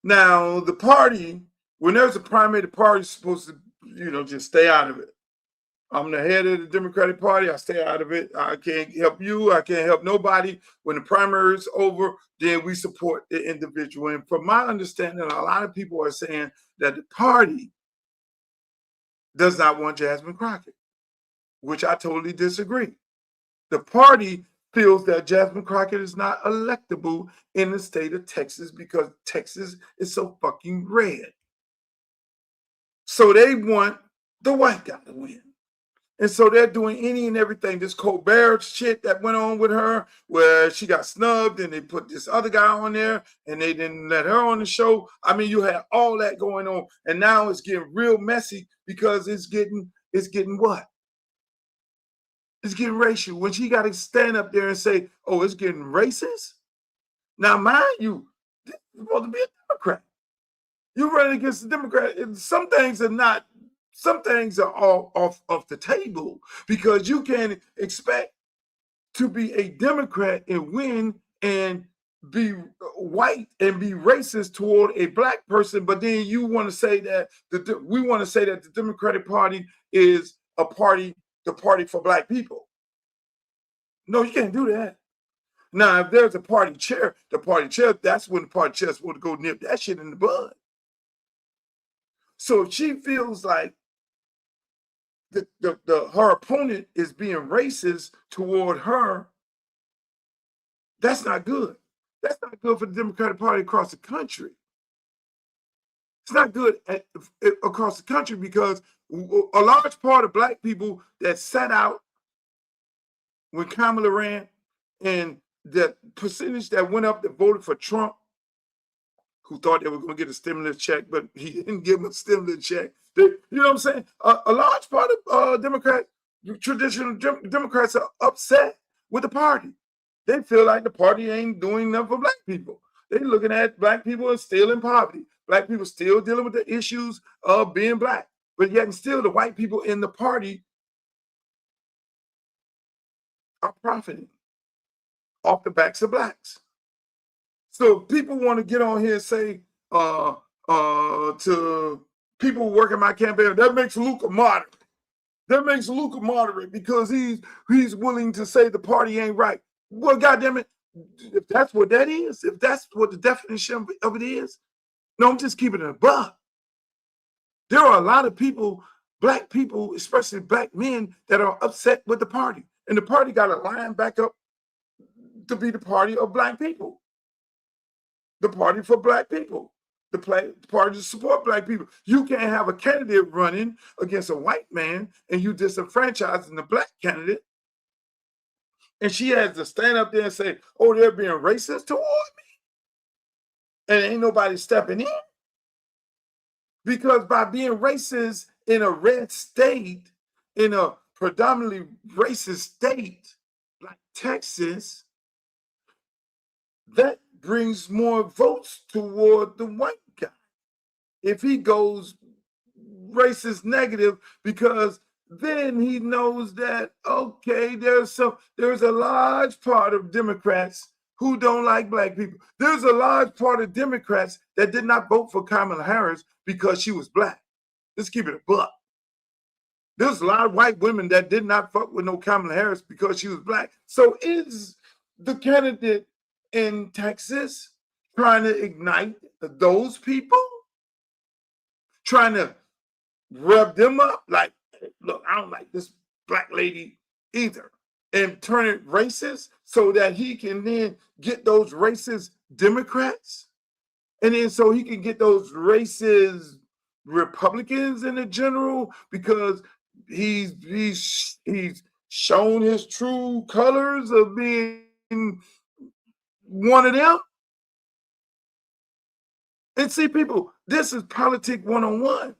Now, the party, when there's a primary, the party's supposed to, just stay out of it. I'm the head of the Democratic Party. I stay out of it. I can't help you. I can't help nobody. When the primary is over, then we support the individual. And from my understanding, a lot of people are saying that the party does not want Jasmine Crockett, which I totally disagree. The party feels that Jasmine Crockett is not electable in the state of Texas because Texas is so fucking red. So they want the white guy to win. And so they're doing any and everything. This Colbert shit that went on with her, where she got snubbed and they put this other guy on there and they didn't let her on the show. I mean, you had all that going on. And now it's getting real messy because it's getting what? It's getting racial. When she got to stand up there and say, oh, it's getting racist. Now, mind you, this is supposed to be a Democrat. You're running against the Democrat. Some things are all off the table, because you can expect to be a Democrat and win and be white and be racist toward a black person, but then you want to say that we want to say that the Democratic Party is the party for black people. No, you can't do that. Now, if there's a party chair, that's when the party chair is supposed to go nip that shit in the bud. So if she feels like her opponent is being racist toward her, that's not good. That's not good for the Democratic Party across the country. It's not good across the country, because a large part of black people that sat out when Kamala ran and the percentage that went up that voted for Trump, who thought they were going to get a stimulus check, but he didn't give them a stimulus check. You know what I'm saying? A large part of traditional Democrats are upset with the party. They feel like the party ain't doing enough for black people. They're looking at black people as still in poverty. Black people still dealing with the issues of being black. But yet and still the white people in the party are profiting off the backs of blacks. So people want to get on here and say to people working my campaign, that makes Luke a moderate. That makes Luke a moderate because he's willing to say the party ain't right. Well, goddamn it, if that's what that is, if that's what the definition of it is, no, I'm just keeping it a buck. There are a lot of people, black people, especially black men, that are upset with the party. And the party got to line back up to be the party of black people. The party for black people. The party to support black people. You can't have a candidate running against a white man and you disenfranchising the black candidate. And she has to stand up there and say, oh, they're being racist toward me. And ain't nobody stepping in. Because by being racist in a red state, in a predominantly racist state like Texas, that brings more votes toward the white guy. If he goes racist negative, because then he knows that, okay, there's a large part of Democrats who don't like black people. There's a large part of Democrats that did not vote for Kamala Harris because she was black. Let's keep it a buck. There's a lot of white women that did not fuck with no Kamala Harris because she was black. So is the candidate in Texas trying to ignite those people? Trying to rev them up? Like, look, I don't like this black lady either. And turn it racist so that he can then get those racist Democrats. And then so he can get those racist Republicans in the general, because he's shown his true colors of being one of them. And see, people, this is politics 101.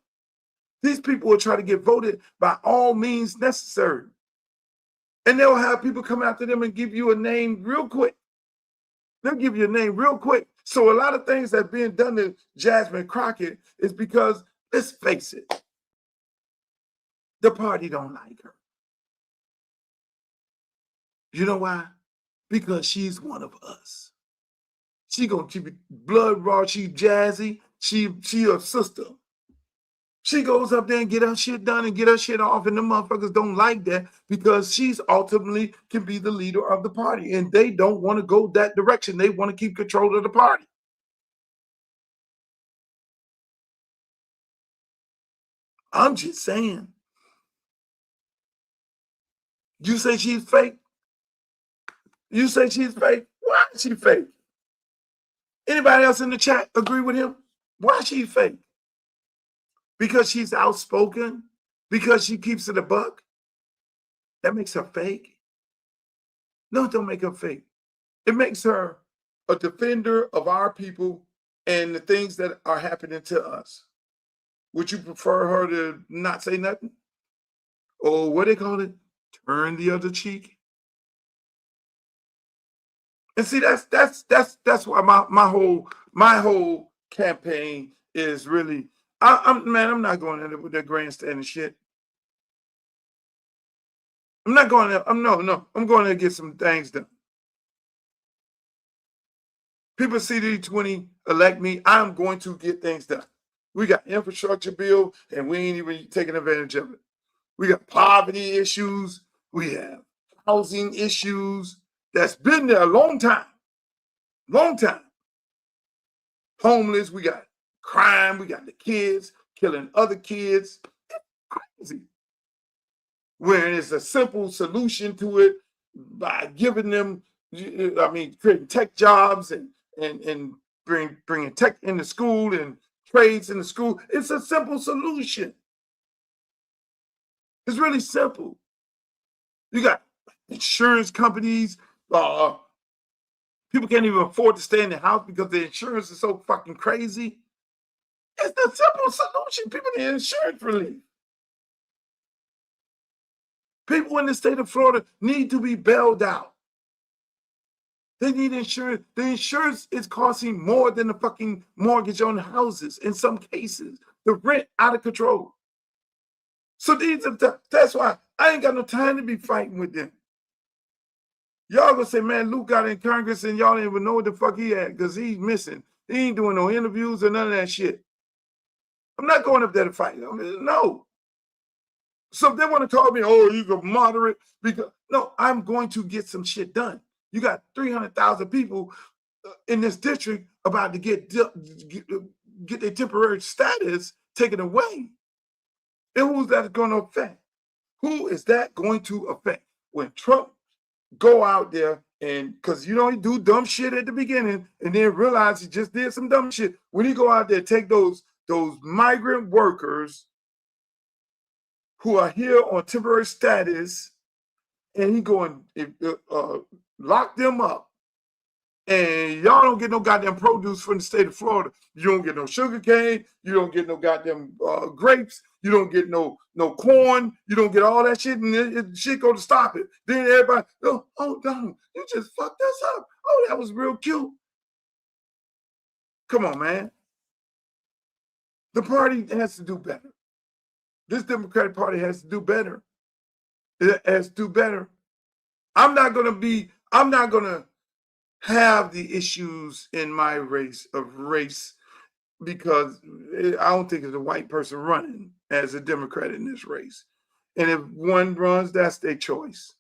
These people will try to get voted by all means necessary. And they'll have people come after them and give you a name real quick. They'll give you a name real quick. So a lot of things that are being done to Jasmine Crockett is because, let's face it, the party don't like her. You know why? Because she's one of us. She gonna keep it blood raw. She jazzy. She a sister. She goes up there and get her shit done and get her shit off, and the motherfuckers don't like that because she's ultimately can be the leader of the party, and they don't want to go that direction. They want to keep control of the party. I'm just saying. You say she's fake? You say she's fake? Why is she fake? Anybody else in the chat agree with him? Why is she fake? Because she's outspoken? Because she keeps it a buck? That makes her fake? No, it don't make her fake. It makes her a defender of our people and the things that are happening to us. Would you prefer her to not say nothing? Or what they call it? Turn the other cheek? And see, that's why my whole campaign is really, I'm not going in there with that grandstanding shit. I'm not going there. I'm going there to get some things done. People CD20 elect me. I'm going to get things done. We got infrastructure bill, and we ain't even taking advantage of it. We got poverty issues. We have housing issues that's been there a long time. Long time. Homeless, we got crime, we got the kids killing other kids. It's crazy. When it's a simple solution to it by giving them, creating tech jobs and bringing tech into school and trades into school. It's a simple solution. It's really simple. You got insurance companies People can't even afford to stay in the house because the insurance is so fucking crazy. It's the simple solution. People need insurance relief. People in the state of Florida need to be bailed out. They need insurance. The insurance is costing more than the fucking mortgage on the houses in some cases. The rent out of control. So that's why I ain't got no time to be fighting with them. Y'all gonna say, man, Luke got in Congress and y'all ain't even know what the fuck he at because he's missing. He ain't doing no interviews or none of that shit. I'm not going up there to fight. I mean, no. So if they want to call me, oh, you go moderate, because no, I'm going to get some shit done. You got 300,000 people in this district about to get their temporary status taken away. And who's that going to affect? Who is that going to affect? When Trump go out there and, because you know he do dumb shit at the beginning and then realize he just did some dumb shit. When he go out there, take those migrant workers who are here on temporary status, and he going lock them up, and y'all don't get no goddamn produce from the state of Florida. You don't get no sugar cane. You don't get no goddamn grapes. You don't get no corn. You don't get all that shit, and shit go to stop it. Then everybody, oh, Donald, you just fucked us up. Oh, that was real cute. Come on, man. The party has to do better. This Democratic Party has to do better. It has to do better. I'm not gonna have the issues in my race because I don't think there's a white person running as a Democrat in this race. And if one runs, that's their choice.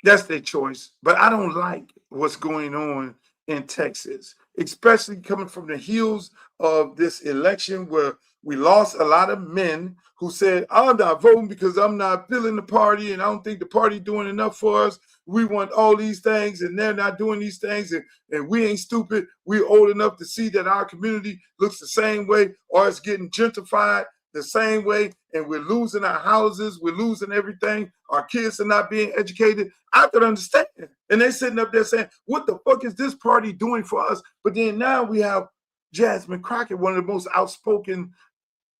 That's their choice. But I don't like what's going on in Texas, especially coming from the heels of this election where we lost a lot of men who said, I'm not voting because I'm not feeling the party and I don't think the party doing enough for us. We want all these things and they're not doing these things, and we ain't stupid. We're old enough to see that our community looks the same way or it's getting gentrified the same way, and we're losing our houses, we're losing everything. Our kids are not being educated. I could understand. And they're sitting up there saying, what the fuck is this party doing for us? But then now we have Jasmine Crockett, one of the most outspoken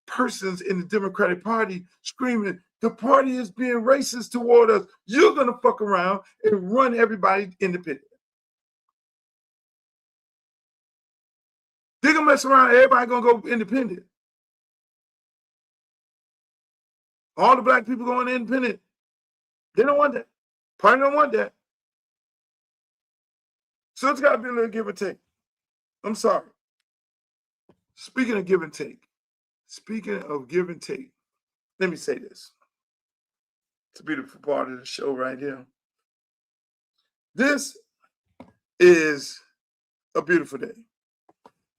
persons in the Democratic Party, screaming, the party is being racist toward us. You're going to fuck around and run everybody independent. They're going to mess around, everybody going to go independent. All the black people going independent. They don't want that. Party don't want that. So it's got to be a little give and take. I'm sorry. Speaking of give and take, let me say this. It's a beautiful part of the show right here. This is a beautiful day.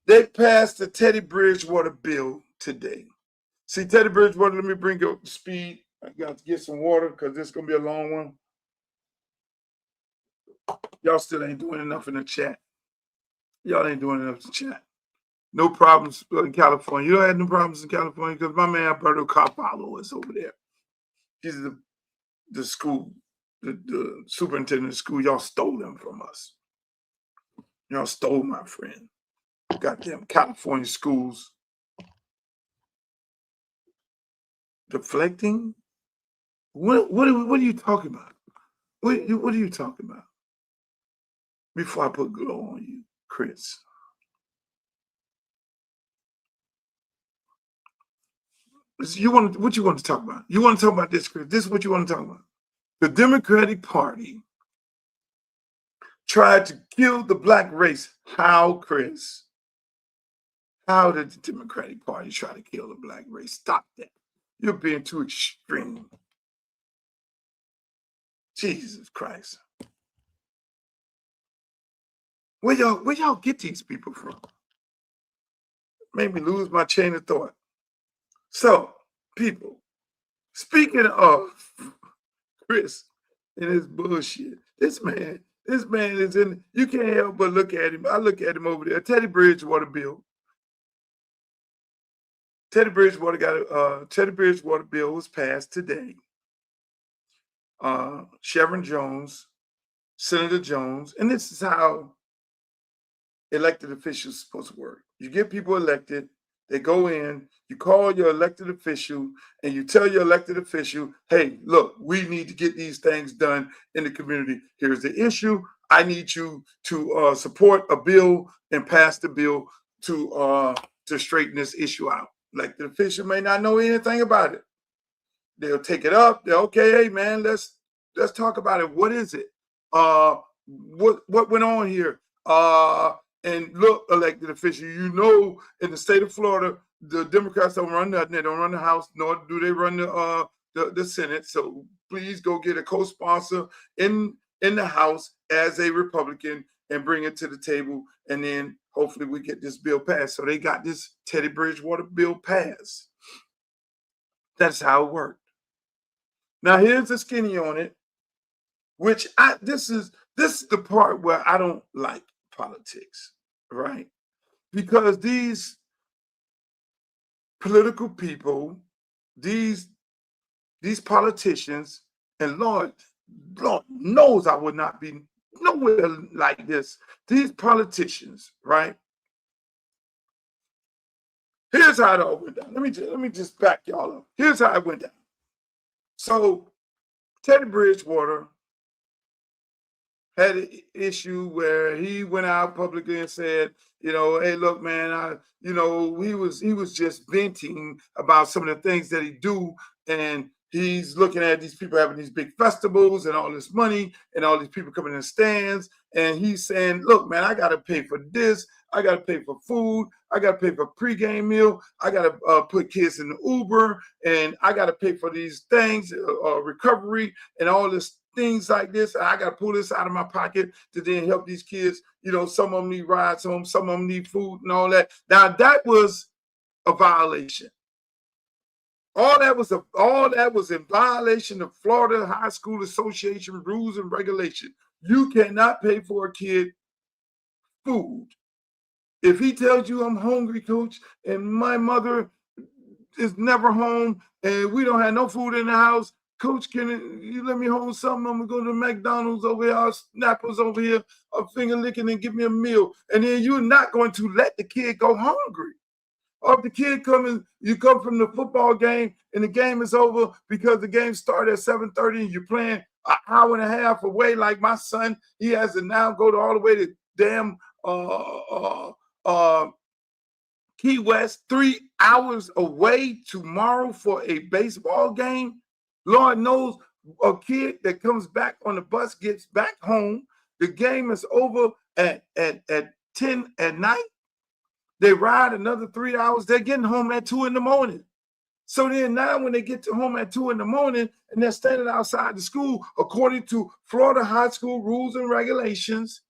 They passed the Teddy Bridgewater bill today. See, Teddy Bridgewater, let me bring you up to speed. I got to get some water because this is going to be a long one. Y'all still ain't doing enough in the chat. Y'all ain't doing enough to chat. No problems in California. You don't have no problems in California because my man Alberto Carvalho is over there. He's the school, the superintendent of the school. Y'all stole him from us. Y'all stole my friend. Goddamn California schools. Deflecting? What are you talking about? What are you talking about? Before I put glow on you, Chris. What you want to talk about? You want to talk about this, Chris? This is what you want to talk about. The Democratic Party tried to kill the black race. How, Chris? How did the Democratic Party try to kill the black race? Stop that. You're being too extreme. Jesus Christ. Where y'all get these people from? Made me lose my chain of thought. So, people, speaking of Chris and his bullshit, this man is in, you can't help but look at him. I look at him over there. Teddy Bridgewater bill. Teddy Bridgewater bill was passed today. Chevron Jones Senator Jones, and this is how elected officials are supposed to work. You get people elected, they go in, you call your elected official, and you tell your elected official, hey, look, we need to get these things done in the community. Here's the issue. I need you to support a bill and pass the bill to straighten this issue out. Elected official may not know anything about it. They'll take it up. They're okay, hey man, let's talk about it. What is it? What went on here? And look, elected official, you know, in the state of Florida, the Democrats don't run nothing. They don't run the House, nor do they run the Senate. So please go get a co-sponsor in the House as a Republican and bring it to the table. And then hopefully we get this bill passed. So they got this Teddy Bridgewater bill passed. That's how it worked. Now here's the skinny on it, which this is the part where I don't like politics, right? Because these political people, these politicians, and Lord knows I would not be nowhere like this. These politicians, right? Here's how it all went down. Let me just back y'all up. Here's how it went down. So Teddy Bridgewater had an issue where he went out publicly and said, you know, hey, look, man, he was just venting about some of the things that he do, and he's looking at these people having these big festivals and all this money and all these people coming in the stands, and he's saying, look, man, I got to pay for this, I got to pay for food, I got to pay for pregame meal, I got to put kids in the Uber, and I got to pay for these things, recovery, and all this things like this. I got to pull this out of my pocket to then help these kids. You know, some of them need rides home, some of them need food and all that. Now that was a violation. All that was in violation of Florida High School Association rules and regulations. You cannot pay for a kid food. If he tells you I'm hungry, coach, and my mother is never home and we don't have no food in the house, coach, can you let me hold something? I'm gonna go to McDonald's over here, Snappers over here, a finger licking and give me a meal. And then you're not going to let the kid go hungry. Or if the kid you come from the football game and the game is over because the game started at 7:30 and you're playing an hour and a half away, like my son, he has to now go all the way to damn Key West, 3 hours away tomorrow for a baseball game. Lord knows a kid that comes back on the bus gets back home. The game is over at 10 at night. They ride another 3 hours. They're getting home at 2 in the morning. So then now when they get to home at 2 in the morning and they're standing outside the school, according to Florida high school rules and regulations,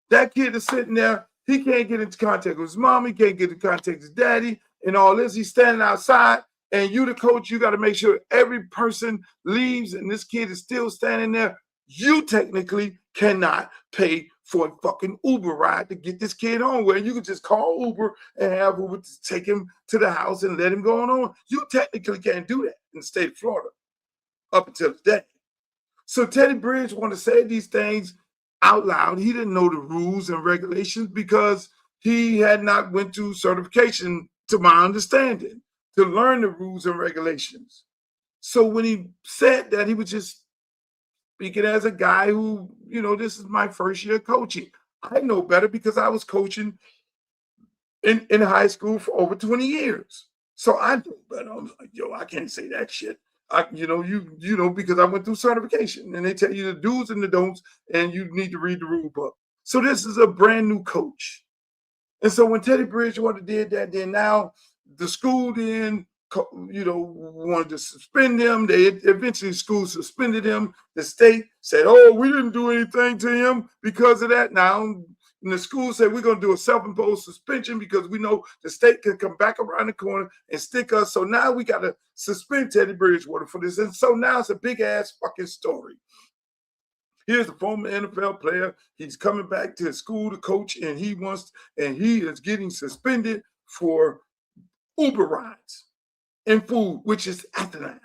that kid is sitting there. He can't get into contact with his mom. He can't get into contact with his daddy and all this. He's standing outside. And you, the coach, you got to make sure every person leaves and this kid is still standing there. You technically cannot pay for a fucking Uber ride to get this kid home, where you could just call Uber and have Uber to take him to the house and let him go on. You technically can't do that in the state of Florida up until today. So Teddy Bridgewater said these things out loud. He didn't know the rules and regulations because he had not went through certification, to my understanding, to learn the rules and regulations. So when he said that, he was just speaking as a guy who, you know, this is my first year coaching. I know better because I was coaching in high school for over 20 years. So I know better. I was like, yo, I can't say that shit. Because I went through certification and they tell you the do's and the don'ts and you need to read the rule book. So this is a brand new coach. And so when Teddy Bridgewater did that, then now the school then, wanted to suspend him. They eventually school suspended him. The state said, oh, we didn't do anything to him because of that. Now, and the school said, we're going to do a self-imposed suspension because we know the state can come back around the corner and stick us. So now we got to suspend Teddy Bridgewater for this. And so now it's a big-ass fucking story. Here's the former NFL player. He's coming back to his school to coach, and he is getting suspended for Uber rides and food, which is asinine,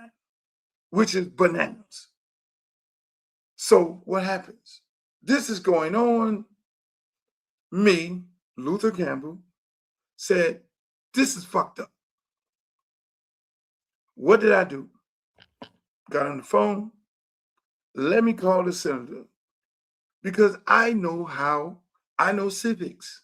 which is bananas. So what happens? This is going on. Me, Luther Campbell, said, this is fucked up. What did I do? Got on the phone. Let me call the senator because I know civics.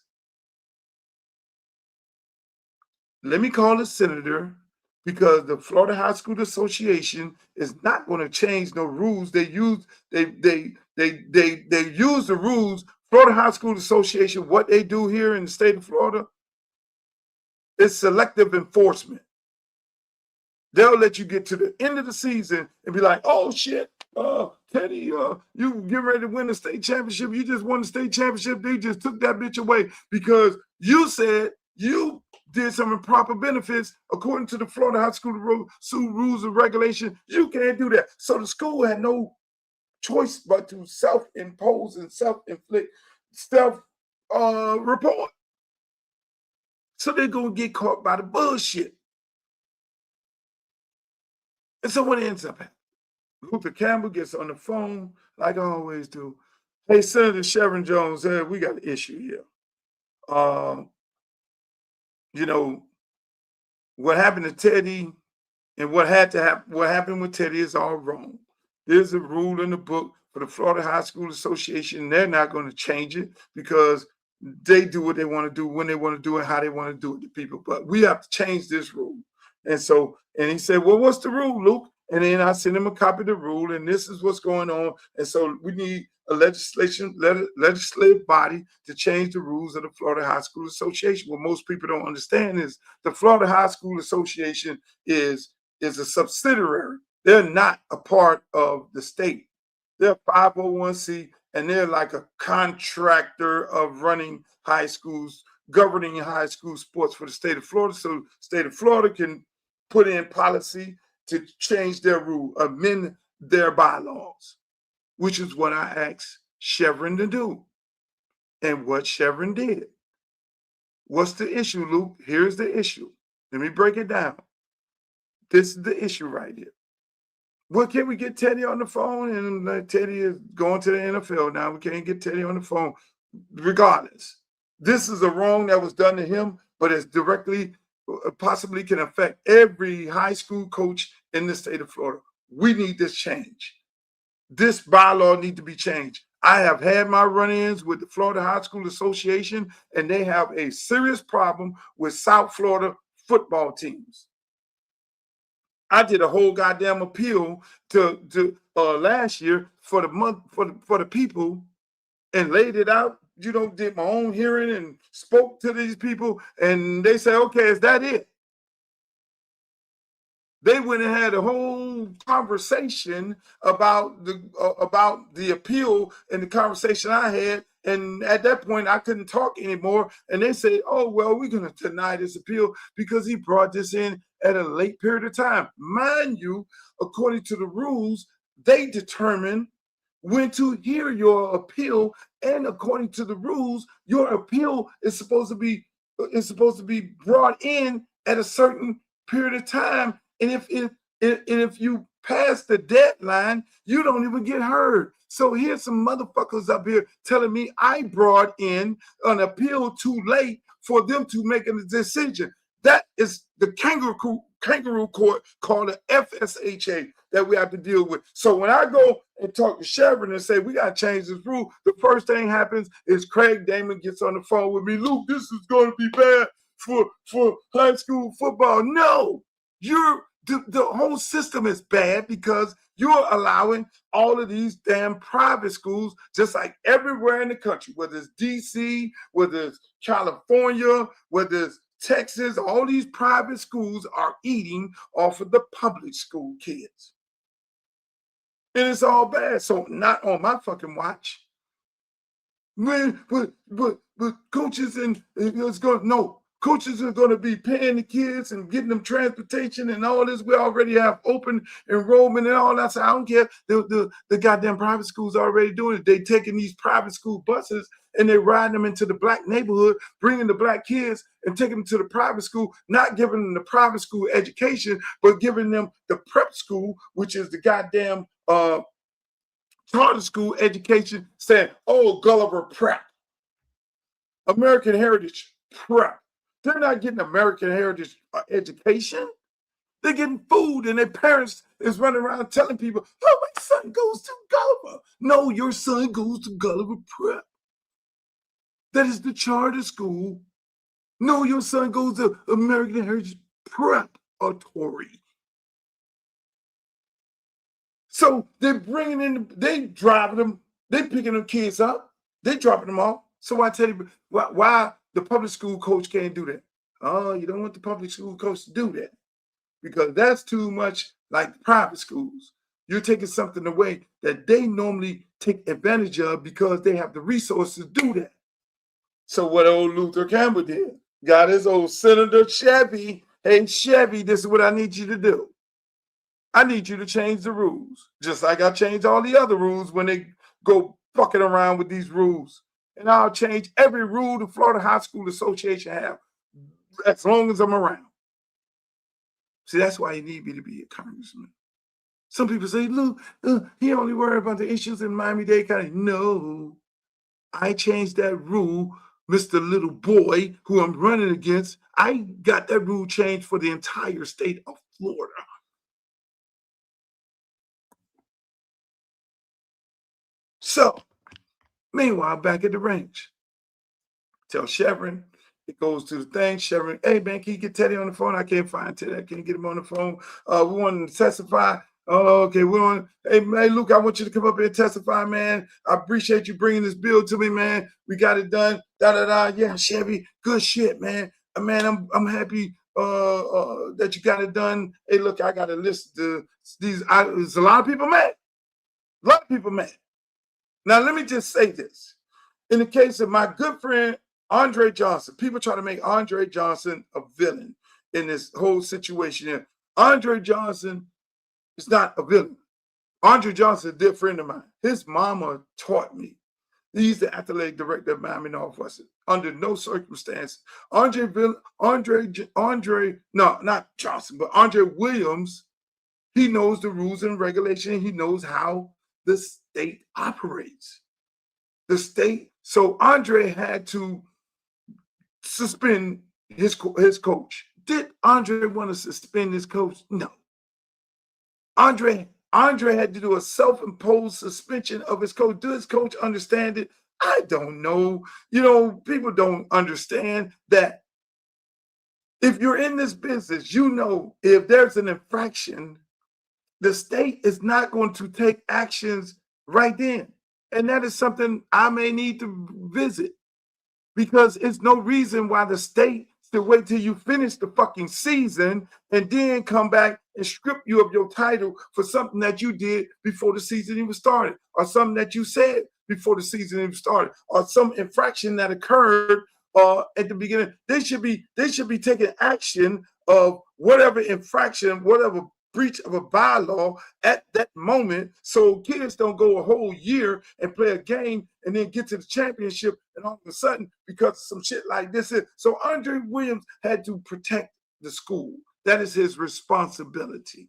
Let me call the senator because the Florida High School Association is not going to change no rules. They use the rules. Florida High School Association, what they do here in the state of Florida is selective enforcement. They'll let you get to the end of the season and be like, oh shit, Teddy, you get ready to win the state championship. You just won the state championship. They just took that bitch away because you said you did some improper benefits according to the Florida High School rules and regulation. You can't do that. So the school had no choice but to self-impose and self-inflict, self-report. So they're going to get caught by the bullshit. And so what ends up happening? Luther Campbell gets on the phone, like I always do. Hey, Senator Reverend Jones, we got an issue here. You know, what happened to Teddy and what happened with Teddy is all wrong. There's a rule in the book for the Florida High School Association. They're not going to change it because they do what they want to do, when they want to do it, how they want to do it to people. But we have to change this rule. And he said, well, what's the rule, Luke? And then I sent him a copy of the rule, and this is what's going on. And so we need a legislative body to change the rules of the Florida High School Association. What most people don't understand is the Florida High School Association is a subsidiary. They're not a part of the state. They're 501c, and they're like a contractor of running high schools, governing high school sports for the state of Florida. So the state of Florida can put in policy to change their rule, amend their bylaws, which is what I asked Chevron to do. And what Chevron did. What's the issue, Luke? Here's the issue. Let me break it down. This is the issue right here. Well, can we get Teddy on the phone? And Teddy is going to the NFL now. We can't get Teddy on the phone. Regardless, this is a wrong that was done to him, but it's directly possibly can affect every high school coach in the state of Florida. We need this change. This bylaw needs to be changed. I have had my run-ins with the Florida High School Association, and they have a serious problem with South Florida football teams. I did a whole goddamn appeal to last year for the people and laid it out. You know, did my own hearing and spoke to these people, and they say, okay, is that it? They went and had a whole conversation about the appeal and the conversation I had. And at that point, I couldn't talk anymore. And they said, oh, well, we're going to deny this appeal because he brought this in at a late period of time. Mind you, according to the rules, they determine when to hear your appeal. And according to the rules, your appeal is supposed to be brought in at a certain period of time. And if you pass the deadline, you don't even get heard. So here's some motherfuckers up here telling me I brought in an appeal too late for them to make a decision. That is the kangaroo court called the FSHA that we have to deal with. So when I go and talk to Chevron and say we got to change this rule, the first thing happens is Craig Damon gets on the phone with me. Luke, this is going to be bad for high school football. No, the whole system is bad because you're allowing all of these damn private schools, just like everywhere in the country, whether it's DC, whether it's California, whether it's Texas, all these private schools are eating off of the public school kids. And it's all bad. So not on my fucking watch. Man, but coaches coaches are going to be paying the kids and getting them transportation and all this. We already have open enrollment and all that. So I don't care. The goddamn private schools are already doing it. They taking these private school buses and they riding them into the black neighborhood, bringing the black kids and taking them to the private school, not giving them the private school education, but giving them the prep school, which is the goddamn charter school education saying, oh, Gulliver Prep, American Heritage Prep. They're not getting American Heritage education. They're getting food, and their parents is running around telling people, oh, my son goes to Gulliver. No, your son goes to Gulliver Prep. That is the charter school. No, your son goes to American Heritage Preparatory. So they're bringing in, they driving them, they picking them kids up, they dropping them off. So I tell you, why the public school coach can't do that? Oh, you don't want the public school coach to do that because that's too much like private schools. You're taking something away that they normally take advantage of because they have the resources to do that. So what old Luther Campbell did, got his old Senator Chevy. Hey, Chevy, this is what I need you to do. I need you to change the rules, just like I changed all the other rules when they go fucking around with these rules. And I'll change every rule the Florida High School Association have as long as I'm around. See, that's why you need me to be a congressman. Some people say, look, he only worried about the issues in Miami-Dade County. No, I changed that rule, Mr. Little Boy, who I'm running against. I got that rule changed for the entire state of Florida. So, meanwhile, back at the range, tell Chevron, it goes to the thing. Chevron, hey, man, can you get Teddy on the phone? I can't find Teddy. I can't get him on the phone. We want to testify. Oh, okay. Hey, Luke, I want you to come up here and testify, man. I appreciate you bringing this bill to me, man. We got it done. Yeah, Chevy, good shit, man. Man, I'm happy that you got it done. Hey, look, I got a list of these. There's a lot of people mad. A lot of people mad. Now, let me just say this. In the case of my good friend, Andre Johnson, people try to make Andre Johnson a villain in this whole situation here. Andre Johnson is not a villain. Andre Johnson is a dear friend of mine. His mama taught me. He's the athletic director of Miami Northwestern. Under no circumstance, Andre Williams, he knows the rules and regulations. He knows how the state operates. The state. So Andre had to suspend his coach. Did Andre want to suspend his coach? No. Andre had to do a self-imposed suspension of his coach. Does his coach understand it? I don't know. You know, people don't understand that if you're in this business, you know, if there's an infraction, the state is not going to take actions right then. And that is something I may need to visit because it's no reason why the state should wait till you finish the fucking season and then come back and strip you of your title for something that you did before the season even started, or something that you said before the season even started, or some infraction that occurred at the beginning. They should be taking action of whatever infraction, whatever breach of a bylaw at that moment, so kids don't go a whole year and play a game and then get to the championship and all of a sudden, because of some shit like this. So Andre Williams had to protect the school. That is his responsibility.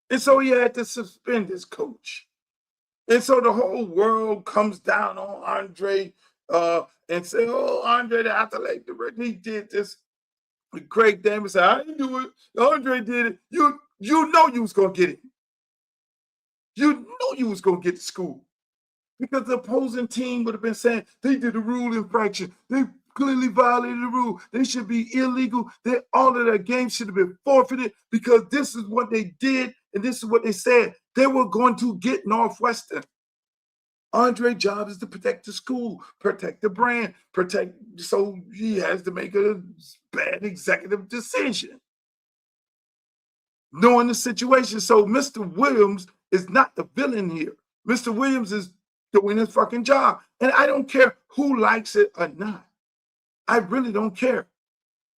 And so he had to suspend his coach. And so the whole world comes down on Andre and say, oh, Andre, the athletic director, he did this. Craig Davis said, I didn't do it. Andre did it. You know you was going to get it. You know you was going to get to school. Because the opposing team would have been saying, they did a rule infraction. They clearly violated the rule. They should be illegal. All of their games should have been forfeited because this is what they did and this is what they said. They were going to get Northwestern. Andre's job is to protect the school, protect the brand, so he has to make a bad executive decision. Knowing the situation. So Mr. Williams is not the villain here. Mr. Williams is doing his fucking job. And I don't care who likes it or not. I really don't care.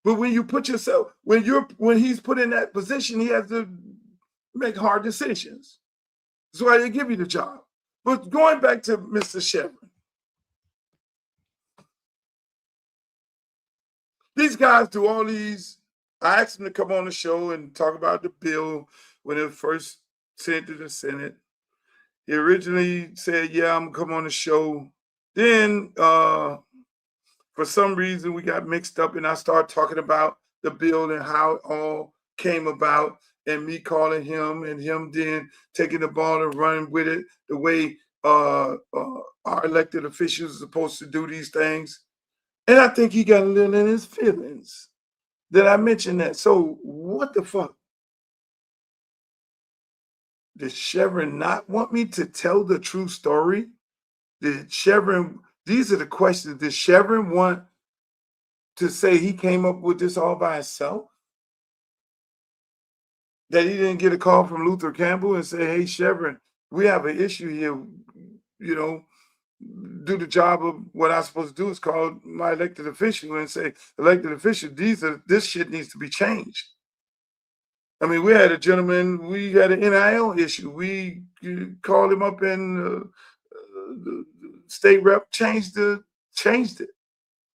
But when you put yourself, when he's put in that position, he has to make hard decisions. That's why they give you the job. But going back to Mr. Chevron, these guys do all these. I asked them to come on the show and talk about the bill when it was first sent to the Senate. He originally said, yeah, I'm gonna come on the show. Then for some reason we got mixed up and I started talking about the bill and how it all came about and me calling him and him then taking the ball and running with it the way our elected officials are supposed to do these things. And I think he got a little in his feelings that I mentioned that. So what the fuck? Did Chevron not want me to tell the true story? Did Chevron, these are the questions. Did Chevron want to say he came up with this all by himself? That he didn't get a call from Luther Campbell and say, hey, Chevron, we have an issue here, you know, do the job of what I'm supposed to do is call my elected official and say, elected official, this shit needs to be changed. I mean, we had a gentleman, we had an NIL issue. We called him up and the state rep changed it.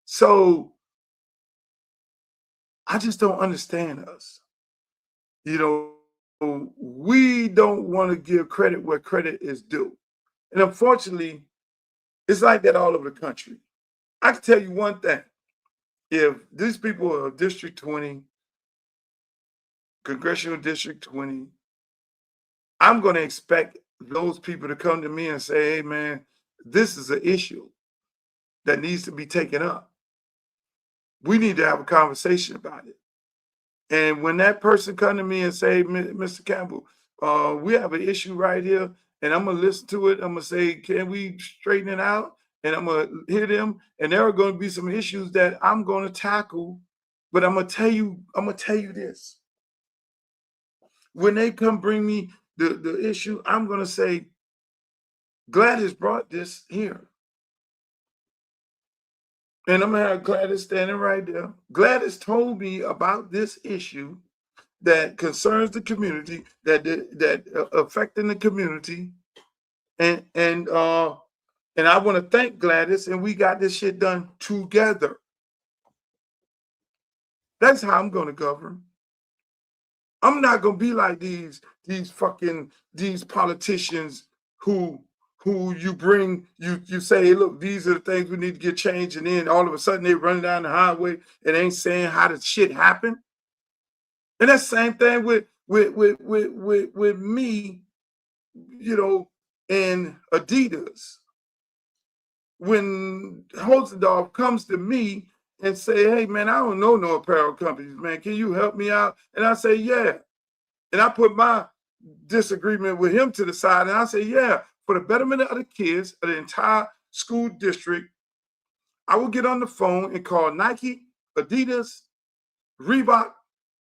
So I just don't understand us. You know, we don't want to give credit where credit is due. And unfortunately, it's like that all over the country. I can tell you one thing. If these people are District 20, Congressional District 20, I'm going to expect those people to come to me and say, hey, man, this is an issue that needs to be taken up. We need to have a conversation about it. And when that person come to me and say, Mr. Campbell, we have an issue right here, and I'm going to listen to it. I'm going to say, can we straighten it out? And I'm going to hear them. And there are going to be some issues that I'm going to tackle. But I'm going to tell you this. When they come bring me the issue, I'm going to say, Gladys brought this here. And I'm going to have Gladys standing right there. Gladys told me about this issue that concerns the community, that affecting the community. And I want to thank Gladys, and we got this shit done together. That's how I'm going to govern. I'm not going to be like these politicians who you bring, you say, hey, look, these are the things we need to get changed, and then all of a sudden they run down the highway and ain't saying how the shit happened. And that's the same thing with me, you know, and Adidas. When Hosendorf comes to me and say, hey, man, I don't know no apparel companies, man. Can you help me out? And I say, yeah. And I put my disagreement with him to the side, and I say, yeah, for the betterment of the kids of the entire school district, I will get on the phone and call Nike, Adidas, Reebok,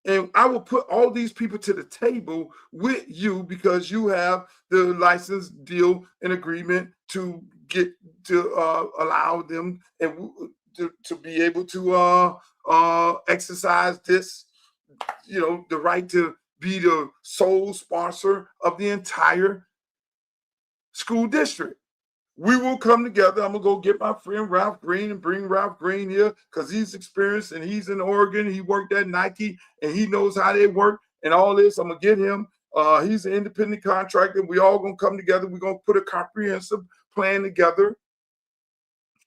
and I will put all these people to the table with you because you have the license deal and agreement to get to allow them and to be able to exercise this, you know, the right to be the sole sponsor of the entire school district. We will come together. I'm going to go get my friend Ralph Green and bring Ralph Green here because he's experienced and he's in Oregon. He worked at Nike and he knows how they work and all this. I'm going to get him. He's an independent contractor. We all going to come together. We're going to put a comprehensive plan together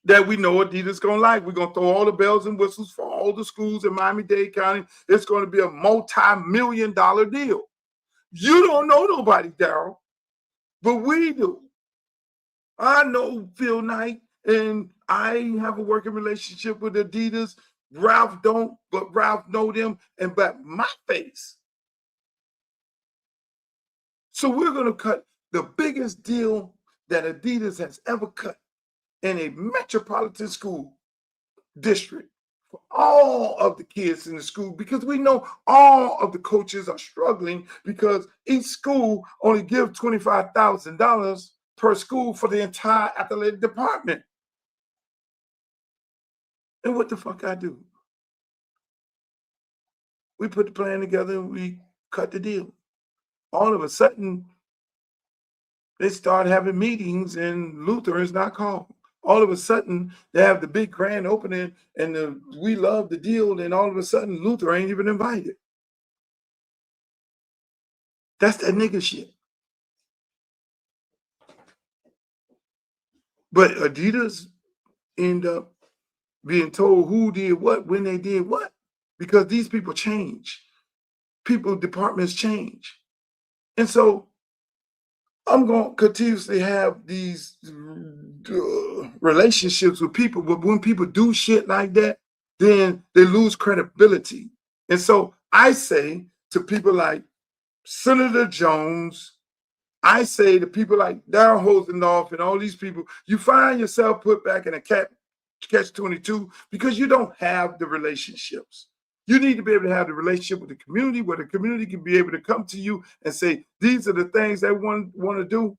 that we know Adidas going to like. We're going to throw all the bells and whistles for all the schools in Miami-Dade County. It's going to be a multi-million-dollar deal. You don't know nobody, Daryl, but we do. I know Phil Knight, and I have a working relationship with Adidas. Ralph don't, but Ralph know them and back my face. So we're going to cut the biggest deal that Adidas has ever cut in a metropolitan school district for all of the kids in the school, because we know all of the coaches are struggling because each school only gives $25,000 per school for the entire athletic department. And what the fuck I do? We put the plan together and we cut the deal. All of a sudden, they start having meetings and Luther is not called. All of a sudden, they have the big grand opening and we love the deal, and all of a sudden, Luther ain't even invited. That's that nigga shit. But Adidas end up being told who did what, when they did what, because these people change. Departments change. And so I'm going to continuously have these relationships with people, but when people do shit like that, then they lose credibility. And so I say to people like Senator Jones, I say to people like Darryl Hosendorf and all these people, you find yourself put back in a catch-22 because you don't have the relationships. You need to be able to have the relationship with the community where the community can be able to come to you and say, these are the things they want to do.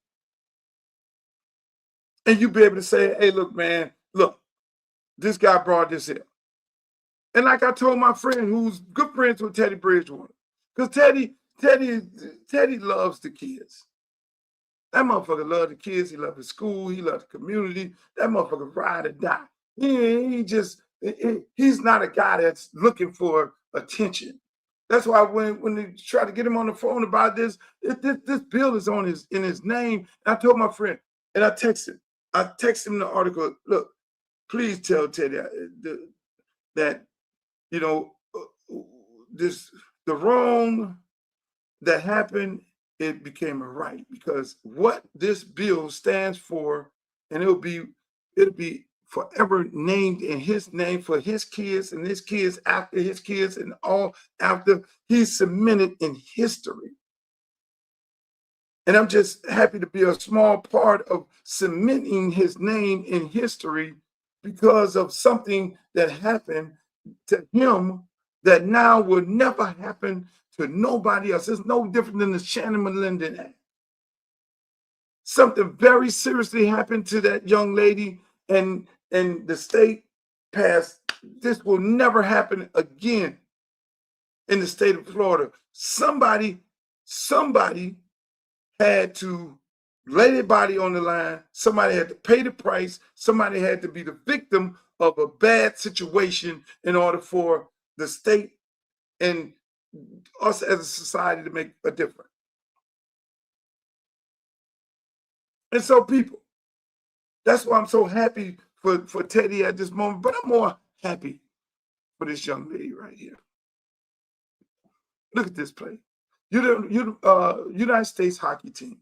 And you be able to say, hey, look, man, look, this guy brought this here. And like I told my friend who's good friends with Teddy Bridgewater, because Teddy loves the kids. That motherfucker loves the kids. He loves his school. He loves the community. That motherfucker ride or die. He's not a guy that's looking for attention. That's why when they try to get him on the phone about this bill is in his name. And I told my friend, and I texted him the article. Look, please tell Teddy that the wrong that happened, it became a right, because what this bill stands for, and it'll be forever named in his name for his kids and his kids after his kids and all after he's cemented in history. And I'm just happy to be a small part of cementing his name in history because of something that happened to him that now will never happen to nobody else. It's no different than the Shannon-Linden Act. Something very seriously happened to that young lady, and the state passed, this will never happen again in the state of Florida. Somebody had to lay their body on the line. Somebody had to pay the price. Somebody had to be the victim of a bad situation in order for the state and us as a society to make a difference. And so people, that's why I'm so happy for Teddy at this moment, but I'm more happy for this young lady right here. Look at this play. United States hockey team.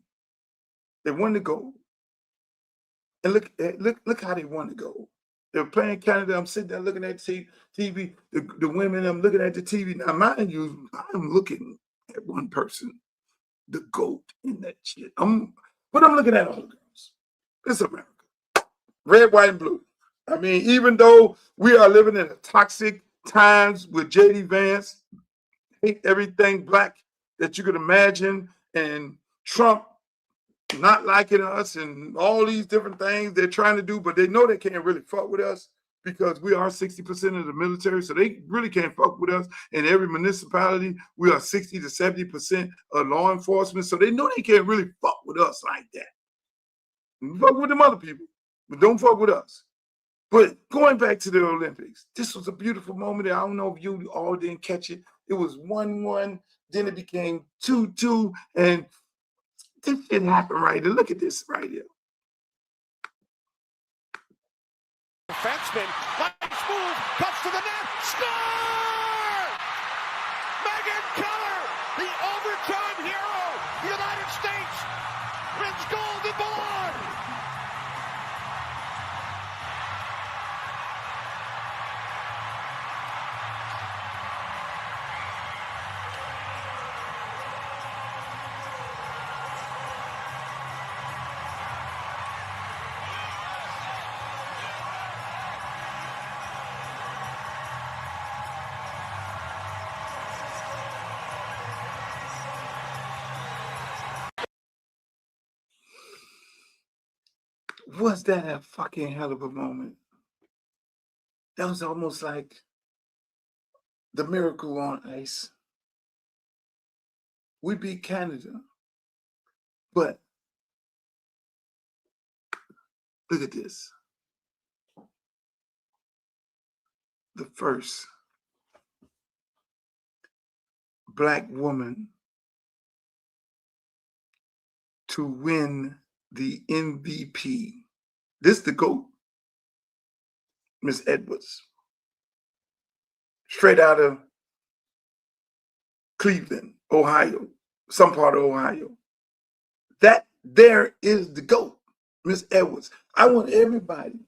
They won the gold. And look how they won the gold. They were playing Canada. I'm sitting there looking at TV. The women, I'm looking at the TV. Now, mind you, I'm looking at one person, the GOAT in that shit. But I'm looking at all the girls. It's America. Red, white, and blue. I mean, even though we are living in a toxic times with J.D. Vance, hate everything black that you could imagine, and Trump not liking us and all these different things they're trying to do, but they know they can't really fuck with us because we are 60% of the military, so they really can't fuck with us. In every municipality, we are 60 to 70% of law enforcement, so they know they can't really fuck with us like that. Fuck with them other people, but don't fuck with us. But going back to the Olympics, this was a beautiful moment. I don't know if you all didn't catch it. It was 1-1, then it became 2-2, and this shit happened right here. Look at this right here. Defenseman, nice move, cuts to the net, score! Megan Keller, the overtime hero, the United States wins gold in Milan. Was that a fucking hell of a moment? That was almost like the miracle on ice. We beat Canada, but look at this. The first Black woman to win the MVP, This the GOAT, Miss Edwards. Straight out of Cleveland, Ohio, some part of Ohio. That there is the GOAT, Miss Edwards. I want everybody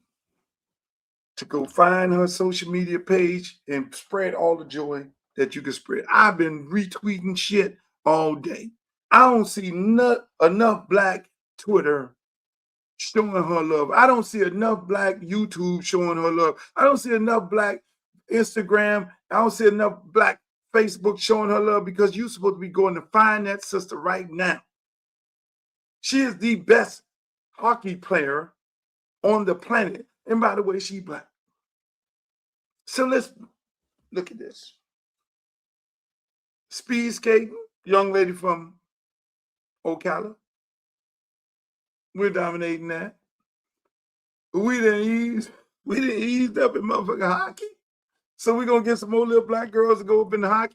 to go find her social media page and spread all the joy that you can spread. I've been retweeting shit all day. I don't see enough black Twitter showing her love. I don't see enough black YouTube showing her love. I don't see enough black Instagram. I don't see enough black Facebook showing her love, because you're supposed to be going to find that sister right now. She is the best hockey player on the planet. And by the way, she's black. So let's look at this. Speed skating, young lady from Ocala. We're dominating that. We didn't ease up in motherfucking hockey. So we're gonna get some more little black girls to go up in the hockey.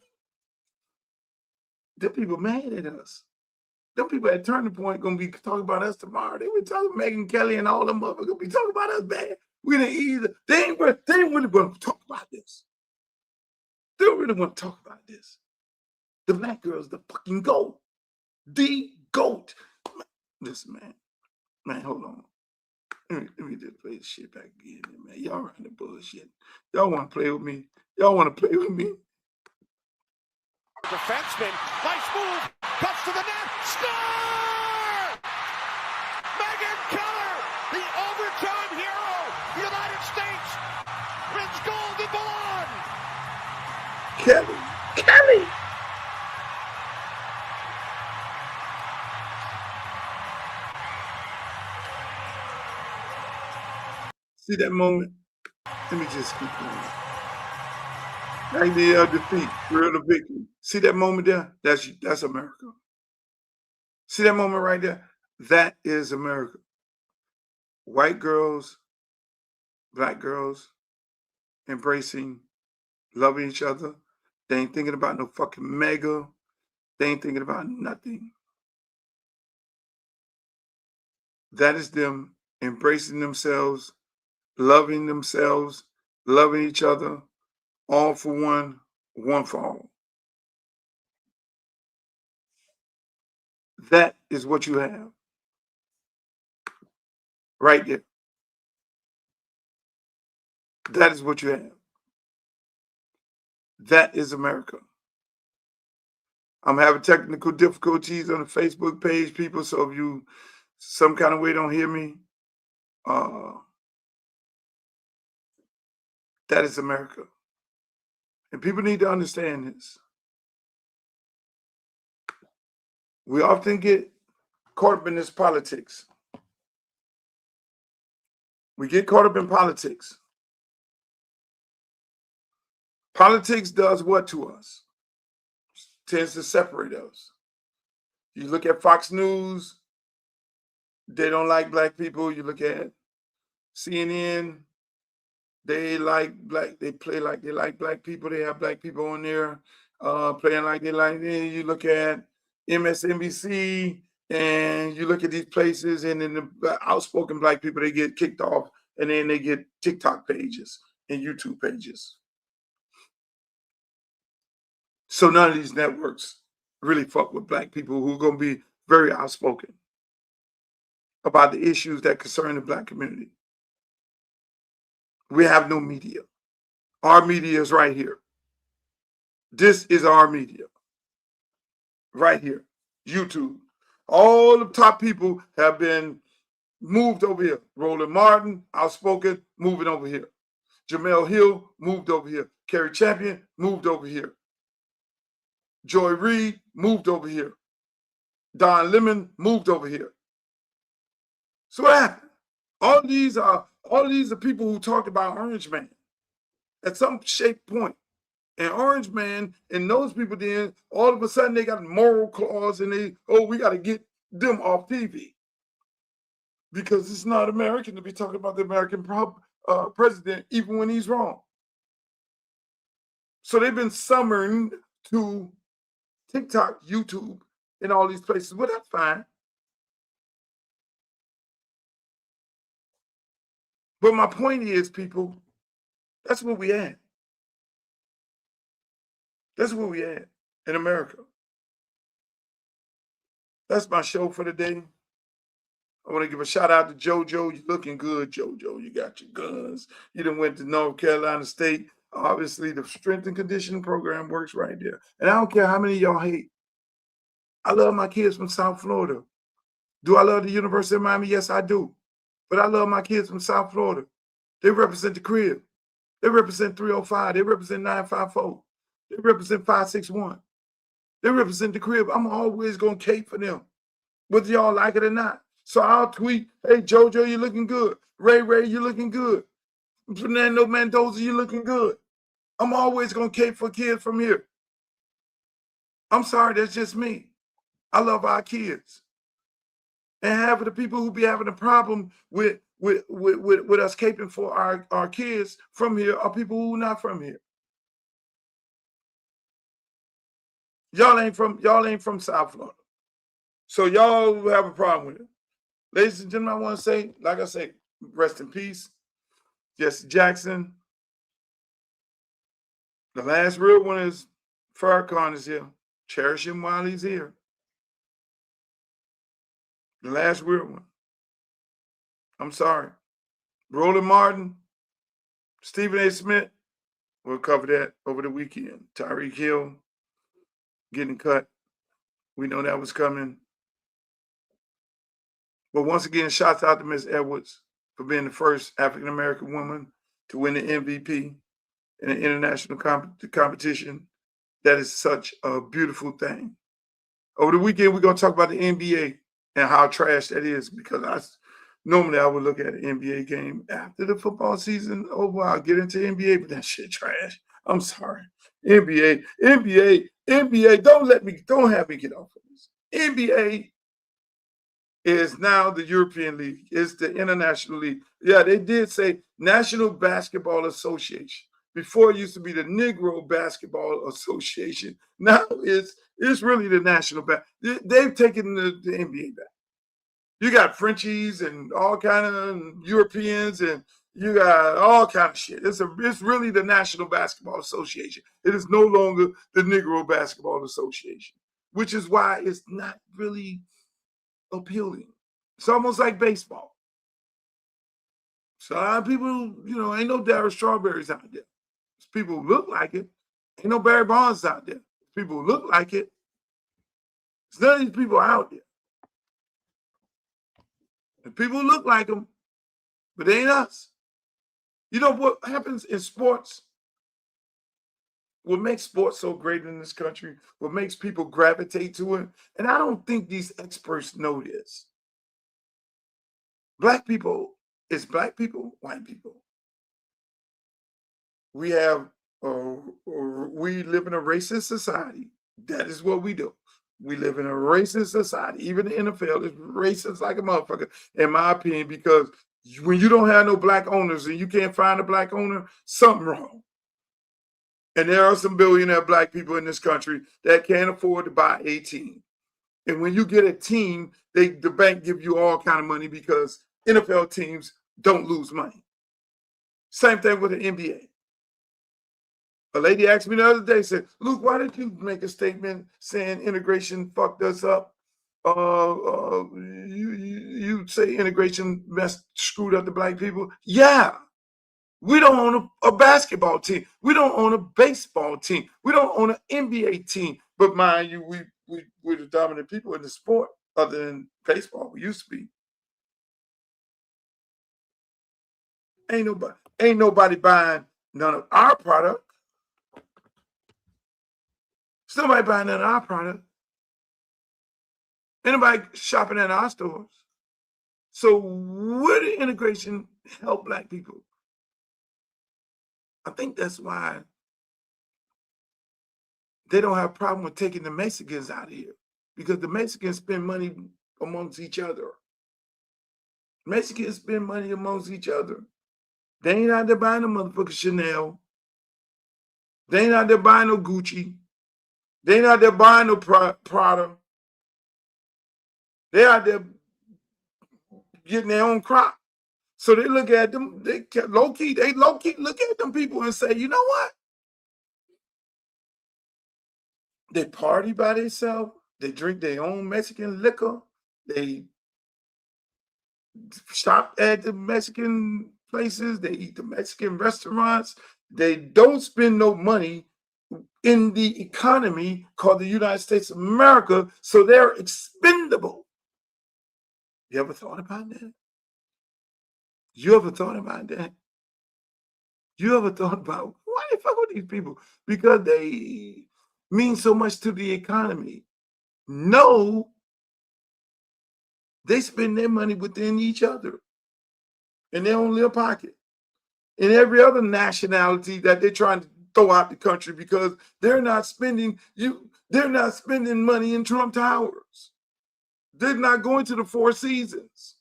The people mad at us. Them people at Turning Point gonna be talking about us tomorrow. They were talking Megyn Kelly and all them motherfuckers gonna be talking about us bad. We didn't ease. They ain't really want to talk about this. They don't really want to talk about this. The black girl's the fucking GOAT. The GOAT. Listen, man, hold on. Let me just play this shit back again, man. Y'all running the bullshit. Y'all want to play with me? Y'all want to play with me? Defenseman, nice move, cuts to the net, score! Megyn Keller, the overtime hero, the United States, wins gold in Milan. Kelly. See that moment? Let me just keep going. Like the defeat, real the victory. See that moment there? That's America. See that moment right there? That is America. White girls, black girls, embracing, loving each other. They ain't thinking about no fucking mega. They ain't thinking about nothing. That is them embracing themselves, loving each other, all for one, one for all. That is what you have right there. That is what you have. That is America. I'm having technical difficulties on the Facebook page, people, so if you some kind of way don't hear me, that is America. And people need to understand this. We often get caught up in this politics. We get caught up in politics. Politics does what to us? Tends to separate us. You look at Fox News, they don't like black people. You look at CNN, they play like they like black people. They have black people on there playing like they like them. You look at MSNBC and you look at these places, and then the outspoken black people, they get kicked off, and then they get TikTok pages and YouTube pages. So none of these networks really fuck with black people who are going to be very outspoken about the issues that concern the black community. We have no media. Our media is right here. This is our media. Right here. YouTube. All the top people have been moved over here. Roland Martin, outspoken, moving over here. Jamel Hill, moved over here. Kerry Champion, moved over here. Joy Reid, moved over here. Don Lemon, moved over here. So what happened? All these are people who talked about Orange Man at some shape point. And Orange Man and those people then, all of a sudden they got a moral clause, and we got to get them off TV. Because it's not American to be talking about the American president even when he's wrong. So they've been summoned to TikTok, YouTube, and all these places. Well, that's fine. But my point is, people, that's where we at. That's where we at in America. That's my show for the day. I want to give a shout out to JoJo. You're looking good, JoJo. You got your guns. You done went to North Carolina State. Obviously, the strength and conditioning program works right there. And I don't care how many of y'all hate. I love my kids from South Florida. Do I love the University of Miami? Yes, I do. But I love my kids from South Florida. They represent the crib. They represent 305. They represent 954. They represent 561. They represent the crib. I'm always going to cape for them, whether y'all like it or not. So I'll tweet, hey, JoJo, you're looking good. Ray, you're looking good. Fernando Mendoza, you're looking good. I'm always going to cape for kids from here. I'm sorry, that's just me. I love our kids. And half of the people who be having a problem with us caping for our kids from here are people who are not from here. Y'all ain't from South Florida. So y'all have a problem with it. Ladies and gentlemen, I want to say, like I say, rest in peace. Jesse Jackson. The last real one is Farrakhan is here. Cherish him while he's here. The last real one. I'm sorry. Roland Martin, Stephen A. Smith, we'll cover that over the weekend. Tyreek Hill getting cut. We know that was coming. But once again, shouts out to Miss Edwards for being the first African-American woman to win the MVP in an international competition. That is such a beautiful thing. Over the weekend, we're going to talk about the NBA and how trash that is, because normally I would look at an NBA game after the football season over. I'll get into NBA, but that shit trash. I'm sorry. NBA, don't have me get off of this. NBA is now the European League. It's the international league. Yeah, they did say National Basketball Association. Before it used to be the Negro Basketball Association. Now it's really the National They've taken the NBA back. You got Frenchies and all kind of Europeans, and you got all kind of shit. It's really the National Basketball Association. It is no longer the Negro Basketball Association, which is why it's not really appealing. It's almost like baseball. So a lot of people, ain't no Darryl Strawberries out there. It's people who look like it. Ain't no Barry Bonds out there. People who look like it. There's none of these people out there. And people who look like them, but they ain't us. You know what happens in sports? What makes sports so great in this country, what makes people gravitate to it, and I don't think these experts know this. Black people, it's black people, white people. We live in a racist society. That is what we do. We live in a racist society. Even the NFL is racist like a motherfucker, in my opinion, because when you don't have no black owners and you can't find a black owner, something wrong. And there are some billionaire black people in this country that can't afford to buy a team. And when you get a team, the bank give you all kind of money because NFL teams don't lose money. Same thing with the NBA. A lady asked me the other day, said, Luke, why did you make a statement saying integration fucked us up? You say integration screwed up the black people? Yeah. We don't own a basketball team. We don't own a baseball team. We don't own an NBA team. But mind you, we're the dominant people in the sport other than baseball. We used to be. Ain't nobody buying none of our product. There's nobody buying none of our product. Ain't nobody shopping at our stores. So where did integration help black people? I think that's why they don't have a problem with taking the Mexicans out of here, because the Mexicans spend money amongst each other. Mexicans spend money amongst each other. They ain't out there buying no motherfucking Chanel. They ain't out there buying no Gucci. They ain't out there buying no Prada. They out there getting their own crop. So they look at them, they low key look at them people and say, you know what? They party by themselves. They drink their own Mexican liquor. They shop at the Mexican places. They eat the Mexican restaurants. They don't spend no money in the economy called the United States of America, so they're expendable. You ever thought about that? You ever thought about that? You ever thought about why they fuck with these people? Because they mean so much to the economy. No, they spend their money within each other in their own little pocket. And every other nationality that they're trying to throw out the country because they're not spending money in Trump Towers. They're not going to the Four Seasons.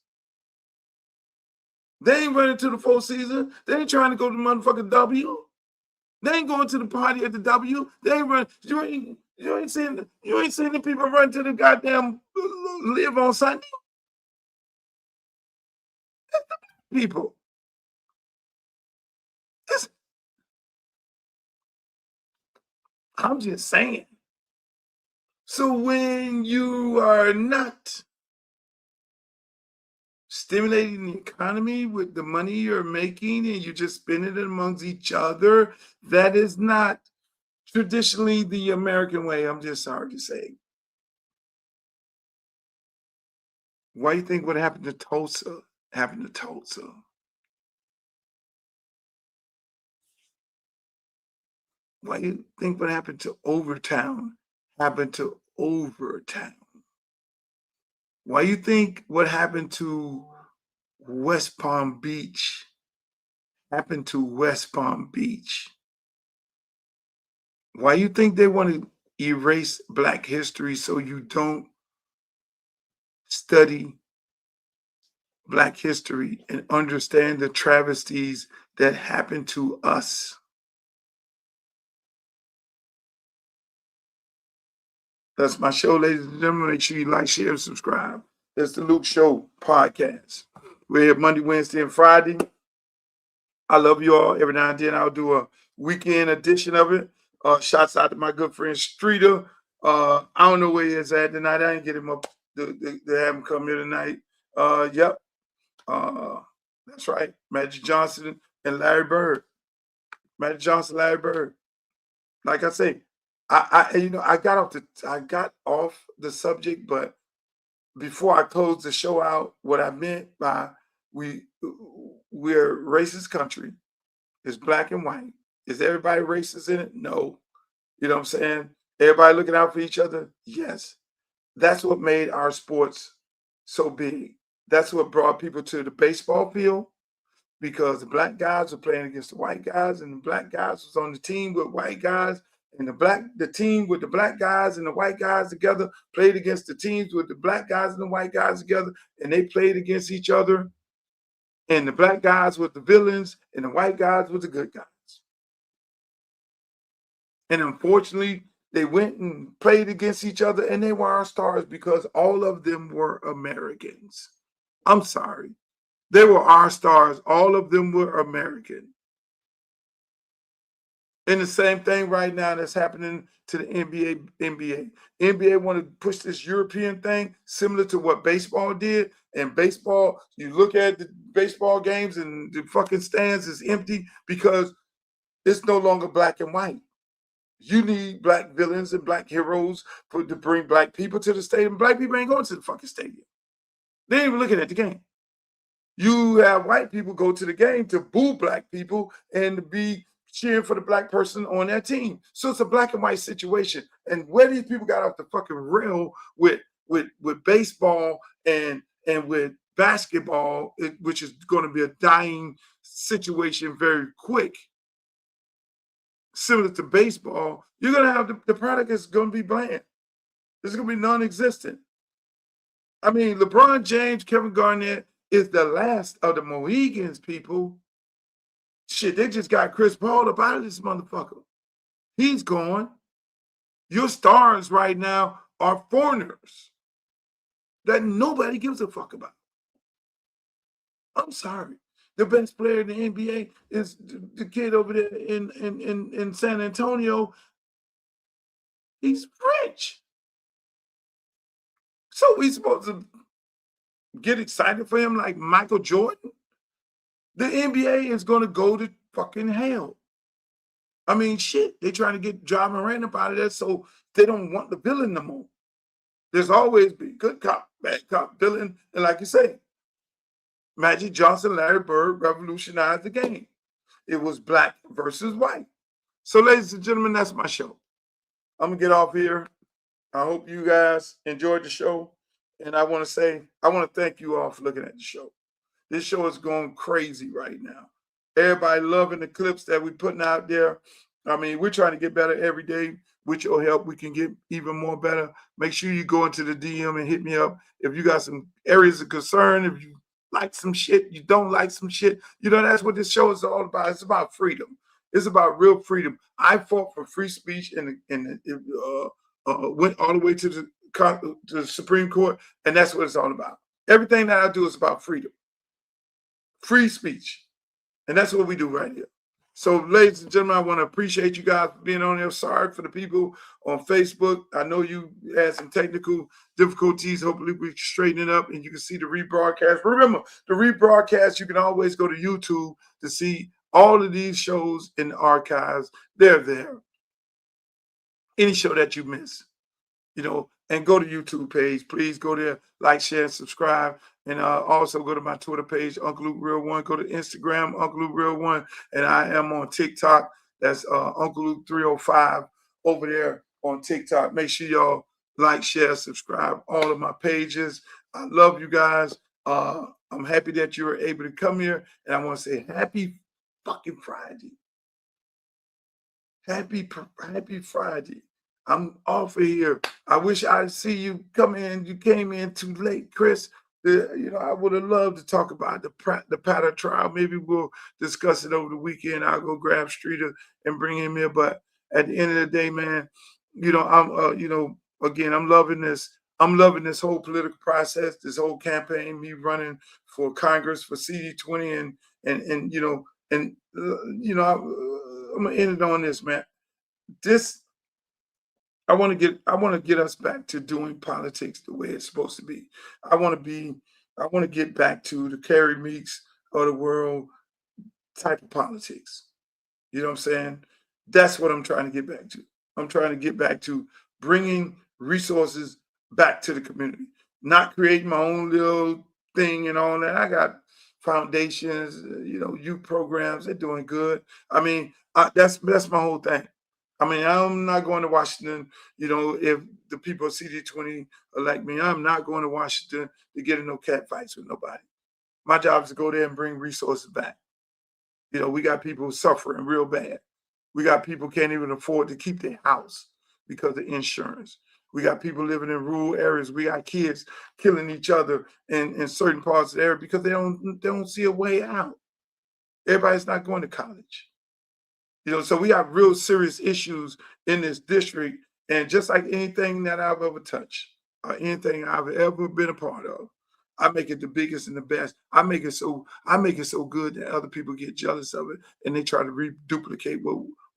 They ain't running to the Four Seasons. They ain't trying to go to the motherfucking W. They ain't going to the party at the W. They ain't run. You ain't seen the people run to the goddamn live on Sunday. People. I'm just saying. So when you are not stimulating the economy with the money you're making and you just spend it amongst each other, that is not traditionally the American way. I'm just sorry to say. Why do you think what happened to Tulsa happened to Tulsa? Why do you think what happened to Overtown happened to Overtown? Why do you think what happened to West Palm Beach happened to West Palm Beach? Why do you think they want to erase Black history so you don't study Black history and understand the travesties that happened to us? That's my show, ladies and gentlemen. Make sure you like, share, and subscribe. It's the Luke Show podcast. We're here Monday, Wednesday, and Friday. I love you all. Every now and then I'll do a weekend edition of it. Shouts out to my good friend Streeter. I don't know where he is at tonight. I didn't get him up to have him come here tonight. Yep. That's right. Magic Johnson and Larry Bird. Magic Johnson, Larry Bird. Like I say, I got off the subject, but before I close the show out, what I meant by we're a racist country. It's black and white. Is everybody racist in it? No. You know what I'm saying? Everybody looking out for each other? Yes. That's what made our sports so big. That's what brought people to the baseball field, because the black guys were playing against the white guys, and the black guys was on the team with white guys, and the team with the black guys and the white guys together played against the teams with the black guys and the white guys together, and they played against each other. And the black guys were the villains, and the white guys were the good guys. And unfortunately, they went and played against each other, and they were our stars because all of them were Americans. I'm sorry. They were our stars. All of them were American. And the same thing right now that's happening to the NBA. NBA want to push this European thing similar to what baseball did. And baseball, you look at the baseball games and the fucking stands is empty because it's no longer black and white. You need black villains and black heroes to bring black people to the stadium. Black people ain't going to the fucking stadium. They ain't even looking at the game. You have white people go to the game to boo black people and to be cheering for the black person on their team. So it's a black and white situation. And where these people got off the fucking rail with baseball and with basketball, which is going to be a dying situation very quick, similar to baseball, you're going to have the product is going to be bland. It's going to be non-existent. I mean, LeBron James, Kevin Garnett is the last of the Mohegans, people. Shit, they just got Chris Paul up out of this motherfucker. He's gone. Your stars right now are foreigners that nobody gives a fuck about. I'm sorry. The best player in the NBA is the kid over there in San Antonio. He's French. So we supposed to get excited for him like Michael Jordan? The NBA is going to go to fucking hell. I mean, shit, they trying to get Ja Morant up out of there so they don't want the villain no more. There's always been good cop, bad cop, villain. And like you say, Magic Johnson, Larry Bird revolutionized the game. It was black versus white. So, ladies and gentlemen, that's my show. I'm going to get off here. I hope you guys enjoyed the show. And I want to thank you all for looking at the show. This show is going crazy right now. Everybody loving the clips that we're putting out there. I mean, we're trying to get better every day. With your help, we can get even more better. Make sure you go into the DM and hit me up. If you got some areas of concern, if you like some shit, you don't like some shit, that's what this show is all about. It's about freedom. It's about real freedom. I fought for free speech and went all the way to the Supreme Court, and that's what it's all about. Everything that I do is about freedom. Free speech. And that's what we do right here. So, ladies and gentlemen, I want to appreciate you guys for being on here. Sorry for the people on Facebook. I know you had some technical difficulties. Hopefully, we straighten it up and you can see the rebroadcast. Remember, the rebroadcast, you can always go to YouTube to see all of these shows in the archives. They're there. Any show that you miss, and go to YouTube page. Please go there, like, share, and subscribe. And also go to my Twitter page, Uncle Luke Real One. Go to Instagram, Uncle Luke Real One. And I am on TikTok. That's Uncle Luke 305 over there on TikTok. Make sure y'all like, share, subscribe all of my pages. I love you guys. I'm happy that you were able to come here. And I want to say happy fucking Friday. Happy Friday. I'm off of here. I wish I'd see you come in. You came in too late, Chris. I would have loved to talk about the Patter trial. Maybe we'll discuss it over the weekend. I'll go grab Streeter and bring him here. But at the end of the day, man, again, I'm loving this. I'm loving this whole political process, this whole campaign, me running for Congress for CD20, I'm gonna end it on this, man. I want to get us back to doing politics the way it's supposed to be. I want to get back to the Carrie Meeks of the world type of politics. You know what I'm saying? That's what I'm trying to get back to. I'm trying to get back to bringing resources back to the community, not creating my own little thing and all that. I got foundations, youth programs. They're doing good. I mean, that's my whole thing. I mean, I'm not going to Washington, if the people of CD20 elect me. I'm not going to Washington to get in no cat fights with nobody. My job is to go there and bring resources back. We got people suffering real bad. We got people can't even afford to keep their house because of insurance. We got people living in rural areas. We got kids killing each other in certain parts of the area because they don't see a way out. Everybody's not going to college. So we have real serious issues in this district. And just like anything that I've ever touched or anything I've ever been a part of, I make it the biggest and the best. I make it so good that other people get jealous of it and they try to reduplicate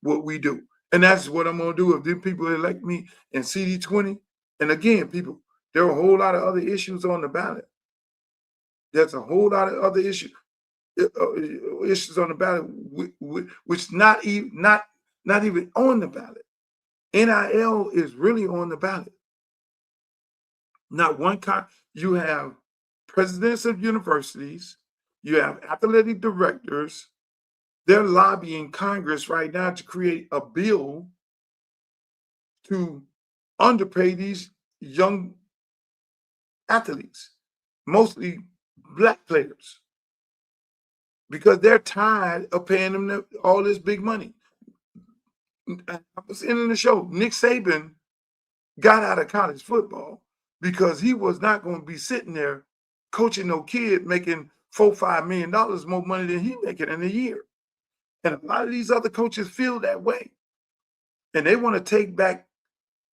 what we do. And that's what I'm going to do. If them people elect me in CD20, and again, people, there are a whole lot of other issues on the ballot. There's a whole lot of other issues on the ballot, which not even on the ballot. NIL is really on the ballot. Not one you have presidents of universities, you have athletic directors. They're lobbying Congress right now to create a bill to underpay these young athletes, mostly black players, because they're tired of paying them all this big money. I was ending the show. Nick Saban got out of college football because he was not going to be sitting there coaching no kid making $4-5 million more money than he making in a year. And a lot of these other coaches feel that way. And they want to take back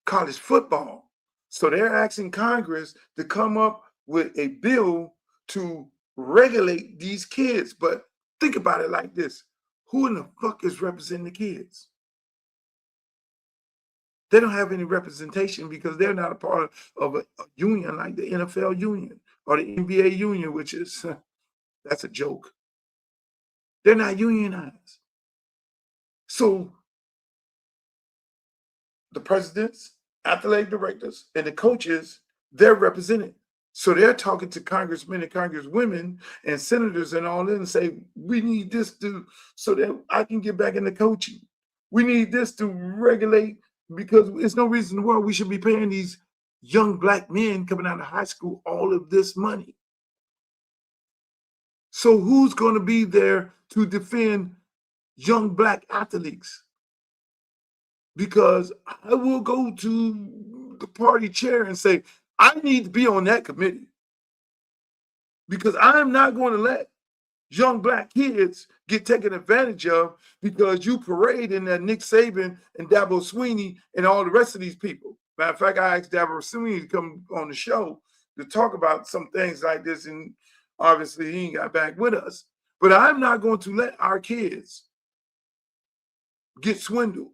college football. So they're asking Congress to come up with a bill to regulate these kids. But think about it like this. Who in the fuck is representing the kids? They don't have any representation because they're not a part of a union like the NFL union or the NBA union, which is, that's a joke. They're not unionized. So the presidents, athletic directors, and the coaches, they're represented. So they're talking to congressmen and congresswomen and senators and all that and say, we need this so that I can get back into coaching. We need this to regulate, because there's no reason in the world we should be paying these young black men coming out of high school all of this money. So who's going to be there to defend young black athletes? Because I will go to the party chair and say, I need to be on that committee, because I'm not going to let young black kids get taken advantage of because you parade in that Nick Saban and Dabo Swinney and all the rest of these people. Matter of fact, I asked Dabo Swinney to come on the show to talk about some things like this, and obviously he ain't got back with us. But I'm not going to let our kids get swindled.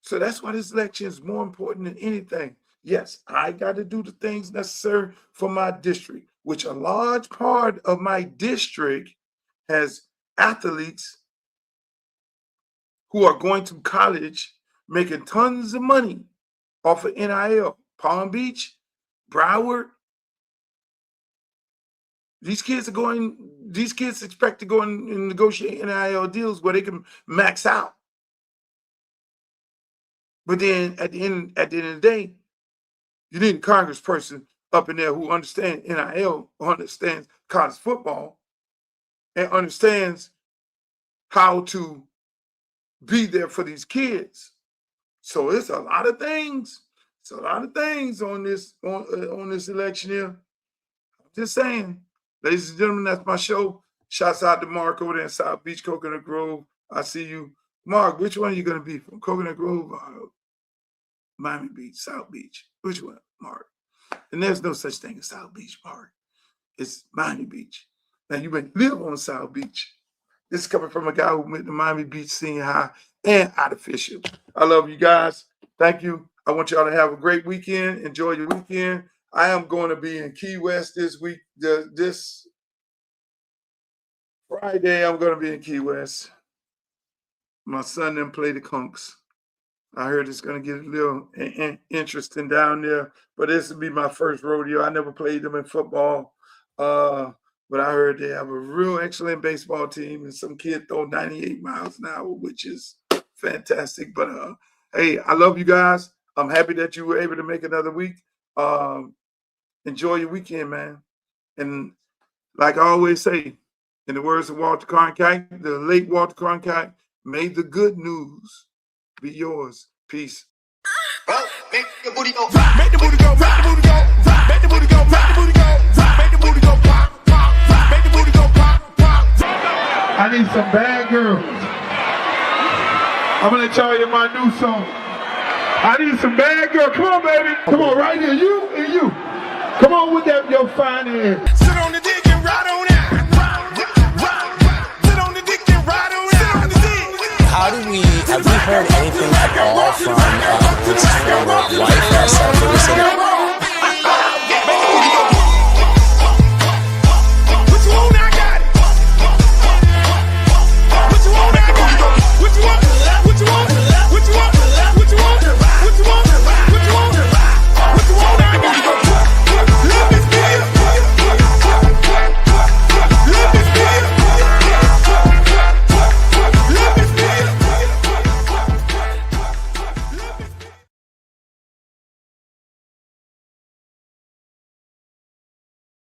So that's why this election is more important than anything. Yes, I got to do the things necessary for my district, which a large part of my district has athletes who are going to college making tons of money off of NIL. Palm Beach, Broward. These kids expect to go and negotiate NIL deals where they can max out. But then at the end of the day, you need a congressperson up in there who understands NIL, understands college football, and understands how to be there for these kids. So it's a lot of things. It's a lot of things on this election here. I'm just saying, ladies and gentlemen, that's my show. Shouts out to Mark over there in South Beach, Coconut Grove. I see you. Mark, which one are you going to be from? Coconut Grove or Miami Beach, South Beach? Which one, Mark? And there's no such thing as South Beach, Mark. It's Miami Beach. Now, you may live on South Beach. This is coming from a guy who went to Miami Beach Senior High and Artificial. I love you guys. Thank you. I want y'all to have a great weekend. Enjoy your weekend. I am going to be in Key West this week. This Friday, I'm going to be in Key West. My son then play the Conks. I heard it's going to get a little interesting down there, but this will be my first rodeo. I never played them in football, but I heard they have a real excellent baseball team, and some kid throw 98 miles an hour, which is fantastic. But hey, I love you guys. I'm happy that you were able to make another week. Enjoy your weekend, man. And like I always say, in the words of Walter Cronkite, the late Walter Cronkite, may the good news be yours. Peace. Make the booty go, make the booty go, make the booty go, make the booty go, make the booty go, make the booty go, pop, pop, make the booty go, pop, pop. I need some bad girls. I'm gonna let y'all hear my new song. I need some bad girls. Come on, baby. Come on, right here. You and you. Come on with that, your fine ass. Sit on the dick and ride on it. Sit on the dick and ride on it. Sit on the dick. Have we heard anything at all from Rich's former wife, Sarah Ferguson?